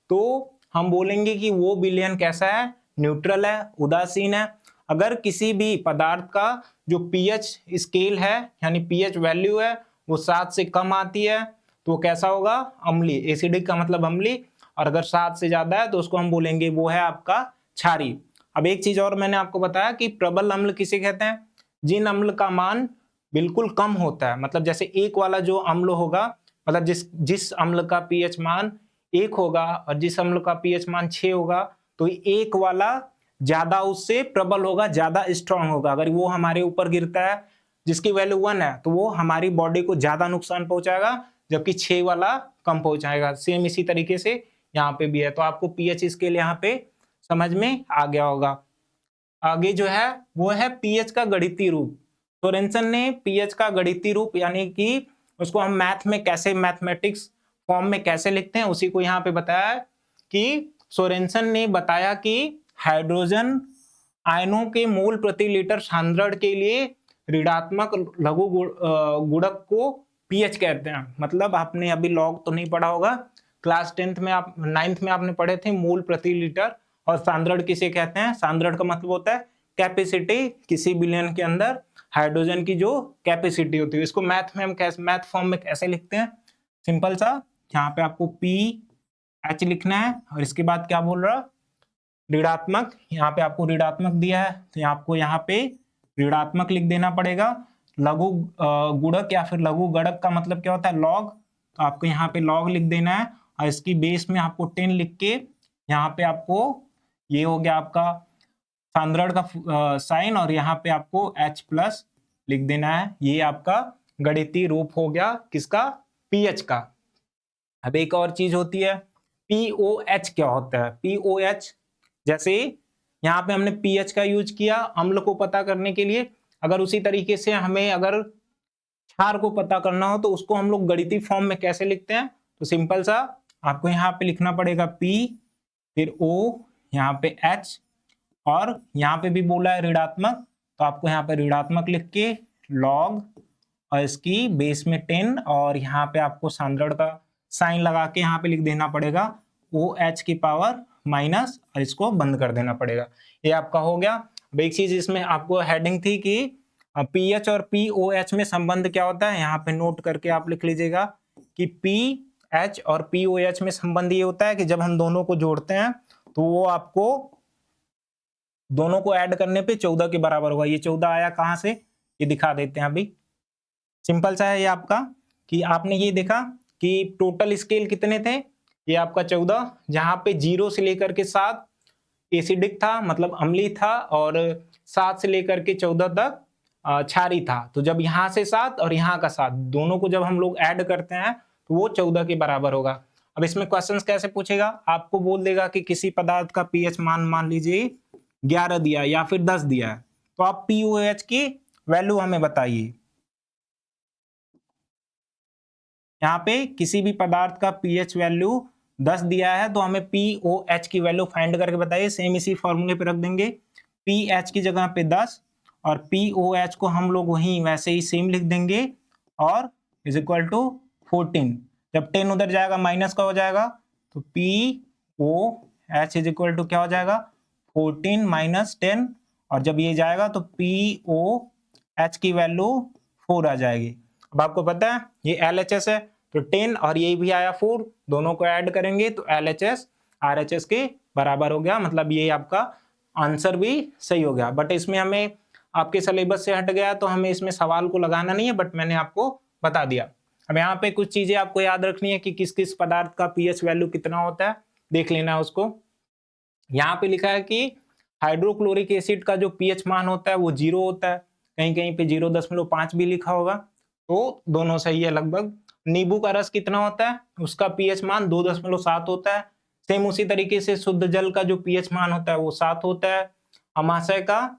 तो हम बोलेंगे कि वो विलयन कैसा है, न्यूट्रल है, उदासीन है। अगर किसी भी पदार्थ का जो पीएच स्केल है यानी पीएच वैल्यू है वो 7 से कम आती है तो कैसा होगा, अम्लीय। एसिडिक का मतलब अम्लीय, और अगर 7 से ज्यादा है तो उसको हम बोलेंगे वो है आपका क्षारीय। अब एक चीज और मैंने आपको बताया कि प्रबल अम्ल किसे कहते हैं, जिन अम्ल का मान बिल्कुल कम होता है, मतलब जैसे 1 वाला जो अम्ल होगा, मतलब जिस अम्ल का पीएच मान 1 होगा और जिस अम्ल का पीएच मान 6 होगा, तो 1 वाला ज्यादा उससे प्रबल होगा, ज्यादा स्ट्रांग होगा। अगर वो हमारे ऊपर गिरता है जिसकी वैल्यू 1 है तो वो हमारी बॉडी को ज्यादा नुकसान पहुंचाएगा, जबकि 6 वाला कम पहुंचाएगा। सेम इसी तरीके से यहाँ पे भी है। तो आपको पीएच स्केल यहाँ पे समझ में आ गया होगा। आगे जो है वो है पीएच का गणितीय रूप। सोरेनसन ने पीएच का गणितीय रूप यानी कि उसको हम मैथ में कैसे, मैथमेटिक्स फॉर्म में कैसे लिखते हैं उसी को यहाँ पे बताया कि सोरेनसन ने बताया कि हाइड्रोजन आयनों के मोल प्रति लीटर सांद्रण के लिए ऋणात्मक लघु गुणक को पीएच कहते हैं। मतलब आपने अभी लॉग तो नहीं पढ़ा होगा, क्लास 10th में आप 9th में आपने पढ़े थे मोल प्रति लीटर। और सांद्रण किसे कहते हैं, सांद्रण का मतलब होता है कैपेसिटी, किसी विलयन के अंदर हाइड्रोजन की जो कैपेसिटी होती है। इसको मैथ में हम कैसे, मैथ फॉर्म में कैसे लिखते हैं, सिंपल सा, यहाँ पे आपको पी एच लिखना है और इसके बाद क्या बोल रहा, ऋणात्मक। यहाँ पे आपको ऋणात्मक दिया है तो आपको यहाँ पे ऋणात्मक लिख देना पड़ेगा। लघु गुणक या फिर लघु गणक का मतलब क्या होता है, लॉग, तो आपको यहाँ पे लॉग लिख देना है और इसकी बेस में आपको 10 लिख के यहाँ पे आपको ये हो गया आपका सांद्रण का साइन और यहाँ पे आपको H प्लस लिख देना है। ये आपका गणितीय रूप हो गया किसका, पीएच का। अब एक और चीज होती है पीओएच। क्या होता है पीओएच, जैसे यहाँ पे हमने पीएच का यूज किया अम्ल को पता करने के लिए, अगर उसी तरीके से हमें अगर क्षार को पता करना हो तो उसको हम लोग गणितीय फॉर्म में कैसे लिखते हैं, तो सिंपल सा आपको यहाँ पे लिखना पड़ेगा P फिर O यहाँ पे H और यहाँ पे भी बोला है ऋणात्मक, तो आपको यहाँ पे ऋणात्मक लिख के लॉग और इसकी बेस में 10 और यहाँ पे आपको सांद्रण का साइन लगा के यहाँ पे लिख देना पड़ेगा OH की पावर माइनस और इसको बंद कर देना पड़ेगा। ये आपका हो गया। अब एक चीज इसमें आपको हेडिंग थी कि पीएच और पीओएच में संबंध क्या होता है, यहाँ पे नोट करके आप लिख लीजिएगा कि पी H और POH में संबंध ये होता है कि जब हम दोनों को जोड़ते हैं तो वो आपको दोनों को ऐड करने पे 14 के बराबर होगा। ये 14 आया कहां से, ये दिखा देते हैं अभी। सिंपल सा है ये आपका, कि आपने ये देखा कि टोटल स्केल कितने थे, ये आपका 14, जहां पे 0 से लेकर के 7 एसिडिक था, मतलब अम्लीय था, और 7 से लेकर के 14 तक क्षारी था। तो जब यहाँ से 7 और यहाँ का 7 दोनों को जब हम लोग ऐड करते हैं तो वो 14 के बराबर होगा। अब इसमें क्वेश्चंस कैसे पूछेगा, आपको बोल देगा कि किसी पदार्थ का पीएच मान लीजिए 11 दिया या फिर 10 दिया है, तो आप पीओएच की वैल्यू हमें बताइए। यहाँ पे किसी भी पदार्थ का पीएच वैल्यू 10 दिया है तो हमें पीओएच की वैल्यू फाइंड करके बताइए। सेम इसी फॉर्मूले पे रख देंगे, पीएच की जगह पे 10 और पीओएच को हम लोग वहीं वैसे ही सेम लिख देंगे, और इज इक्वल टू 14। जब 10 उधर जाएगा माइनस का हो जाएगा, तो पीओएच इज इक्वल टू क्या हो जाएगा, 14 माइनस 10, और जब ये जाएगा तो पीओएच की वैल्यू 4 आ जाएगी। अब आपको पता है ये LHS है, तो 10 और ये भी आया 4, दोनों को ऐड करेंगे तो LHS RHS के बराबर हो गया। मतलब ये आपका आंसर भी सही हो गया। बट इसमें हमें आपके सिलेबस से हट गया तो हमें इसमें सवाल को लगाना नहीं है, बट मैंने आपको बता दिया। अब यहाँ पे कुछ चीजें आपको याद रखनी है कि किस किस पदार्थ का पीएच वैल्यू कितना होता है, देख लेना है उसको। यहाँ पे लिखा है कि हाइड्रोक्लोरिक एसिड का जो पीएच मान होता है वो 0 होता है, कहीं कहीं पे 0.5 भी लिखा होगा, तो दोनों सही है लगभग। नींबू का रस कितना होता है, उसका पीएच मान 2.7 होता है। सेम उसी तरीके से शुद्ध जल का जो पीएच मान होता है वो 7 होता है। अमाशय का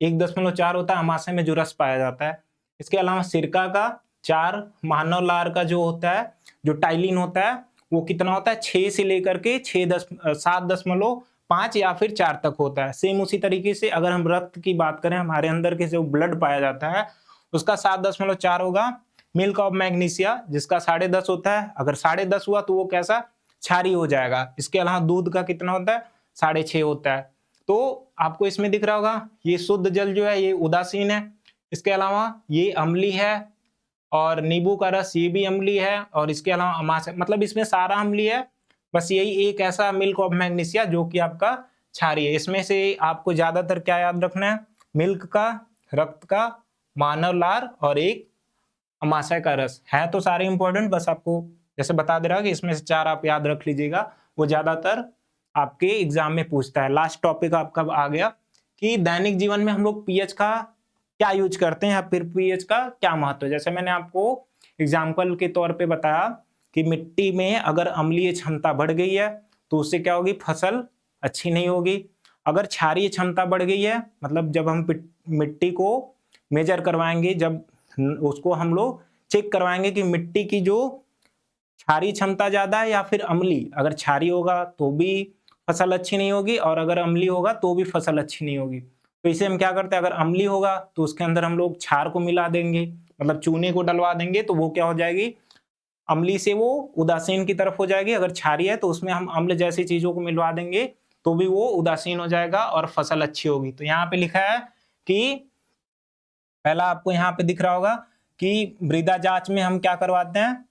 1.4 होता है, अमाशय में जो रस पाया जाता है। इसके अलावा सिरका का 4, मानव लार का जो होता है, जो टाइलिन होता है, वो कितना होता है, 6 से लेकर के 7.5 या फिर 4 तक होता है। सेम उसी तरीके से अगर हम रक्त की बात करें, हमारे अंदर के जो ब्लड पाया जाता है उसका 7.4 होगा। मिल्क ऑफ मैग्नीशिया जिसका 10.5 होता है, अगर 10.5 हुआ तो वो कैसा, क्षारीय हो जाएगा। इसके अलावा दूध का कितना होता है, 6.5 होता है। तो आपको इसमें दिख रहा होगा ये शुद्ध जल जो है ये उदासीन है, इसके अलावा ये अम्लीय है, और नींबू का रस ये भी अम्लीय है, और इसके अलावा अमाशय, मतलब इसमें सारा अम्लीय है। बस यही एक ऐसा मिल्क ऑफ मैग्नीशिया जो कि आपका क्षारीय है। इसमें से आपको ज्यादातर क्या याद रखना है, मिल्क का, रक्त का, मानव लार और एक अमाशय का रस है। तो सारे इंपॉर्टेंट, बस आपको जैसे बता दे रहा कि इसमें से 4 आप याद रख लीजिएगा, वो ज्यादातर आपके एग्जाम में पूछता है। लास्ट टॉपिक आपका आ गया कि दैनिक जीवन में हम लोग पीएच का क्या यूज करते हैं या फिर पीएच का क्या महत्व है। जैसे मैंने आपको एग्जाम्पल के तौर पे बताया कि मिट्टी में अगर अम्लीय क्षमता बढ़ गई है तो उससे क्या होगी, फसल अच्छी नहीं होगी। अगर क्षारीय क्षमता बढ़ गई है, मतलब जब हम मिट्टी को मेजर करवाएंगे, जब उसको हम लोग चेक करवाएंगे कि मिट्टी की जो क्षारीय क्षमता ज्यादा है या फिर अम्लीय, अगर क्षारीय होगा तो भी फसल अच्छी नहीं होगी, और अगर अम्लीय होगा तो भी फसल अच्छी नहीं होगी। तो इसे हम क्या करते हैं, अगर अम्लीय होगा तो उसके अंदर हम लोग क्षार को मिला देंगे, मतलब चूने को डलवा देंगे, तो वो क्या हो जाएगी, अम्लीय से वो उदासीन की तरफ हो जाएगी। अगर क्षारीय है तो उसमें हम अम्ल जैसी चीजों को मिलवा देंगे तो भी वो उदासीन हो जाएगा और फसल अच्छी होगी। तो यहाँ पे लिखा है कि पहला आपको यहाँ पे दिख रहा होगा कि मृदा जांच में हम क्या करवाते हैं,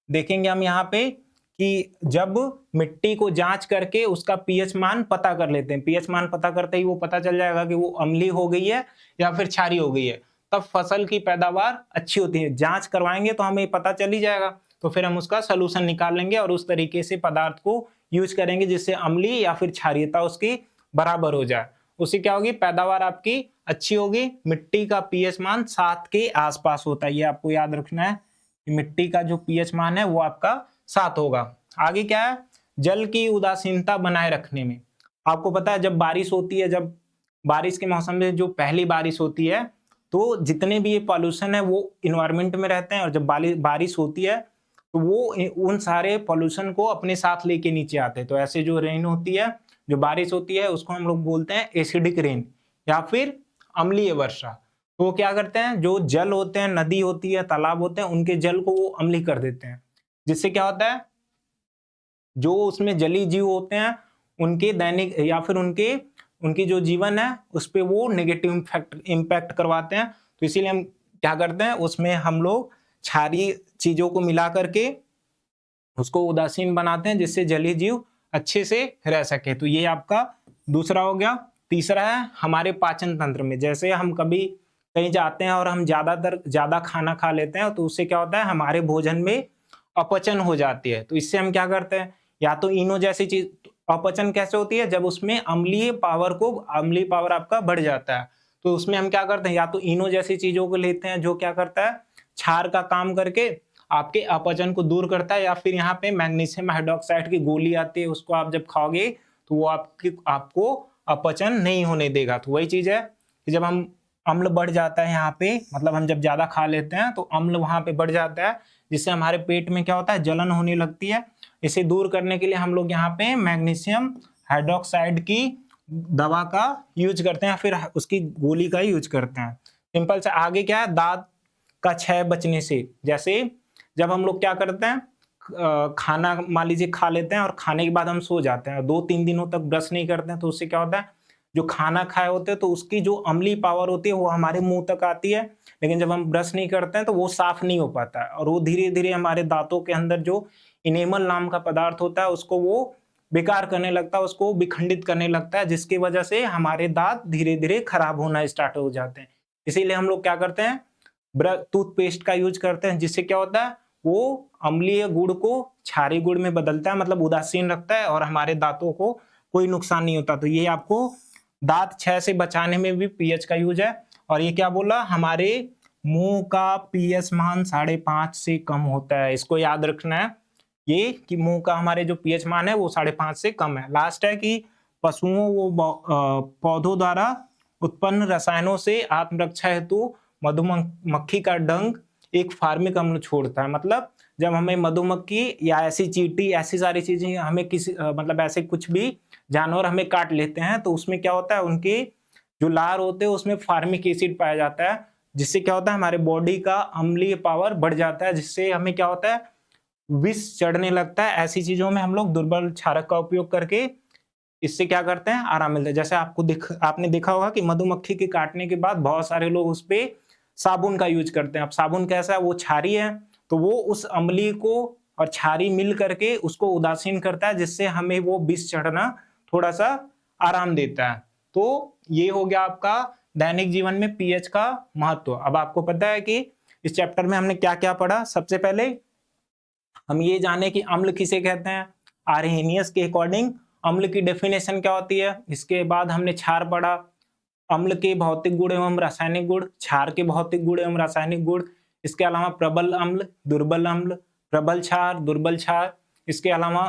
देखेंगे हम यहाँ पे कि जब मिट्टी को जांच करके उसका पीएच मान पता कर लेते हैं, पीएच मान पता करते ही वो पता चल जाएगा कि वो अम्लीय हो गई है या फिर क्षारीय हो गई है, तब फसल की पैदावार अच्छी होती है। जांच करवाएंगे तो हमें पता चल ही जाएगा, तो फिर हम उसका सलूशन निकाल लेंगे और उस तरीके से पदार्थ को यूज करेंगे जिससे अम्लीय या फिर क्षारीयता उसकी बराबर हो जाए। उससे क्या होगी, पैदावार आपकी अच्छी होगी। मिट्टी का पीएच मान 7 के आसपास होता है, ये आपको याद रखना है। मिट्टी का जो पीएच मान है वो आपका 7 होगा। आगे क्या है, जल की उदासीनता बनाए रखने में आपको पता है जब बारिश होती है, जब बारिश के मौसम में जो पहली बारिश होती है तो जितने भी ये पॉल्यूशन है वो इन्वायरमेंट में रहते हैं, और जब बारिश होती है तो वो उन सारे पॉल्यूशन को अपने साथ लेके नीचे आते हैं। तो ऐसे जो रेन होती है, जो बारिश होती है, उसको हम लोग बोलते हैं एसिडिक रेन या फिर अम्लीय वर्षा। तो वो क्या करते हैं, जो जल होते हैं, नदी होती है, तालाब होते हैं, उनके जल को वो अम्लीय कर देते हैं, जिससे क्या होता है, जो उसमें जलीय जीव होते हैं उनके दैनिक या फिर उनकी जो जीवन है उस पर वो नेगेटिव इम्पैक्ट करवाते हैं। तो इसीलिए हम क्या करते हैं, उसमें हम लोग क्षारीय चीजों को मिला करके उसको उदासीन बनाते हैं जिससे जलीय जीव अच्छे से रह सके। तो ये आपका दूसरा हो गया। तीसरा है हमारे पाचन तंत्र में, जैसे हम कभी कहीं जाते हैं और हम ज्यादा खाना खा लेते हैं तो उससे क्या होता है, हमारे भोजन में अपचन हो जाती है। तो इससे हम क्या करते हैं, या तो इनो जैसी चीज। अपचन कैसे होती है, जब उसमें अम्लीय पावर आपका बढ़ जाता है। तो उसमें हम क्या करते हैं, या तो इनो जैसी चीजों को लेते हैं जो क्या करता है, क्षार का काम करके आपके अपचन को दूर करता है, या फिर यहाँ पे मैग्नीशियम हाइड्रोक्साइड की गोली आती है, उसको आप जब खाओगे तो वो आपको अपचन नहीं होने देगा। तो वही चीज है कि जब हम अम्ल बढ़ जाता है यहाँ पे, मतलब हम जब ज्यादा खा लेते हैं तो अम्ल वहां पे बढ़ जाता है, जिससे हमारे पेट में क्या होता है, जलन होने लगती है। इसे दूर करने के लिए हम लोग यहाँ पे मैग्नीशियम हाइड्रोक्साइड की दवा का यूज करते हैं, फिर उसकी गोली का यूज करते हैं। सिंपल से आगे क्या है, दांत का क्षय बचने से। जैसे जब हम लोग क्या करते हैं, खाना मान लीजिए खा लेते हैं और खाने के बाद हम सो जाते हैं, 2-3 दिनों तक ब्रश नहीं करते हैं, तो उससे क्या होता है, जो खाना खाए होते हैं तो उसकी जो अम्लीय पावर होती है वो हमारे मुंह तक आती है, लेकिन जब हम ब्रश नहीं करते हैं तो वो साफ नहीं हो पाता है, और वो धीरे धीरे हमारे दांतों के अंदर जो इनेमल नाम का पदार्थ होता है उसको वो बेकार करने लगता है, उसको विखंडित करने लगता है, जिसकी वजह से हमारे दांत धीरे धीरे खराब होना स्टार्ट हो जाते हैं। इसीलिए हम लोग क्या करते हैं, टूथपेस्ट का यूज करते हैं, जिससे क्या होता है, वो अम्लीय गुड़ को क्षारीय गुड़ में बदलता है, मतलब उदासीन रखता है, और हमारे दांतों को कोई नुकसान नहीं होता। तो ये आपको दांत क्षय से बचाने में भी पीएच का यूज है। और ये क्या बोला, हमारे मुंह का पीएच मान 5.5 से कम होता है, इसको याद रखना है ये, कि मुंह का हमारे जो पीएच मान है वो 5.5 से कम है। लास्ट है कि पशुओं पौधों द्वारा उत्पन्न रसायनों से आत्मरक्षा हेतु मधुमक्खी का डंक एक फार्मिक अम्ल छोड़ता है। मतलब जब हमें मधुमक्खी या ऐसी चींटी, ऐसी सारी चीजें हमें किसी मतलब ऐसे कुछ भी जानवर हमें काट लेते हैं, तो उसमें क्या होता है, उनके जो लार होते हैं उसमें फार्मिक एसिड पाया जाता है, जिससे क्या होता है, हमारे बॉडी का अम्लीय पावर बढ़ जाता है, जिससे हमें क्या होता है, विष चढ़ने लगता है। ऐसी चीजों में हम लोग दुर्बल क्षारक का उपयोग करके इससे क्या करते हैं, आराम मिलता है। जैसे आपने देखा होगा कि मधुमक्खी के काटने के बाद बहुत सारे लोग उस पे साबुन का यूज करते हैं। अब साबुन कैसा है, वो क्षारीय है, तो वो उस अम्लीय को और क्षारीय मिल करके उसको उदासीन करता है, जिससे हमें वो विष चढ़ना थोड़ा सा आराम देता है। तो ये हो गया आपका दैनिक जीवन में पीएच का महत्व। अब आपको पता है कि इस चैप्टर में हमने क्या क्या पढ़ा। सबसे पहले हम ये जाने कि अम्ल किसे कहते हैं, आर्हेनियस के अकॉर्डिंग अम्ल की डेफिनेशन क्या होती है। इसके बाद हमने क्षार पढ़ा, अम्ल के भौतिक गुण एवं रासायनिक गुण, क्षार के भौतिक गुण एवं रासायनिक गुण। इसके अलावा प्रबल अम्ल, दुर्बल अम्ल, प्रबल क्षार, दुर्बल क्षार। इसके अलावा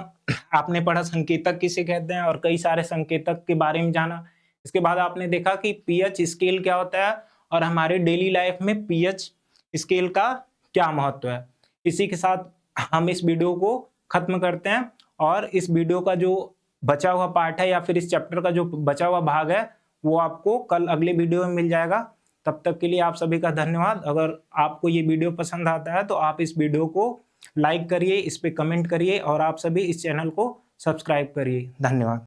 आपने पढ़ा संकेतक किसे कहते हैं, और कई सारे संकेतक के बारे में जाना। इसके बाद आपने देखा कि पीएच स्केल क्या होता है, और हमारे डेली लाइफ में पीएच स्केल का क्या महत्व है। इसी के साथ हम इस वीडियो को खत्म करते हैं, और इस वीडियो का जो बचा हुआ पार्ट है, या फिर इस चैप्टर का जो बचा हुआ भाग है, वो आपको कल अगले वीडियो में मिल जाएगा। तब तक के लिए आप सभी का धन्यवाद। अगर आपको ये वीडियो पसंद आता है तो आप इस वीडियो को लाइक करिए, इस पे कमेंट करिए, और आप सभी इस चैनल को सब्सक्राइब करिए। धन्यवाद।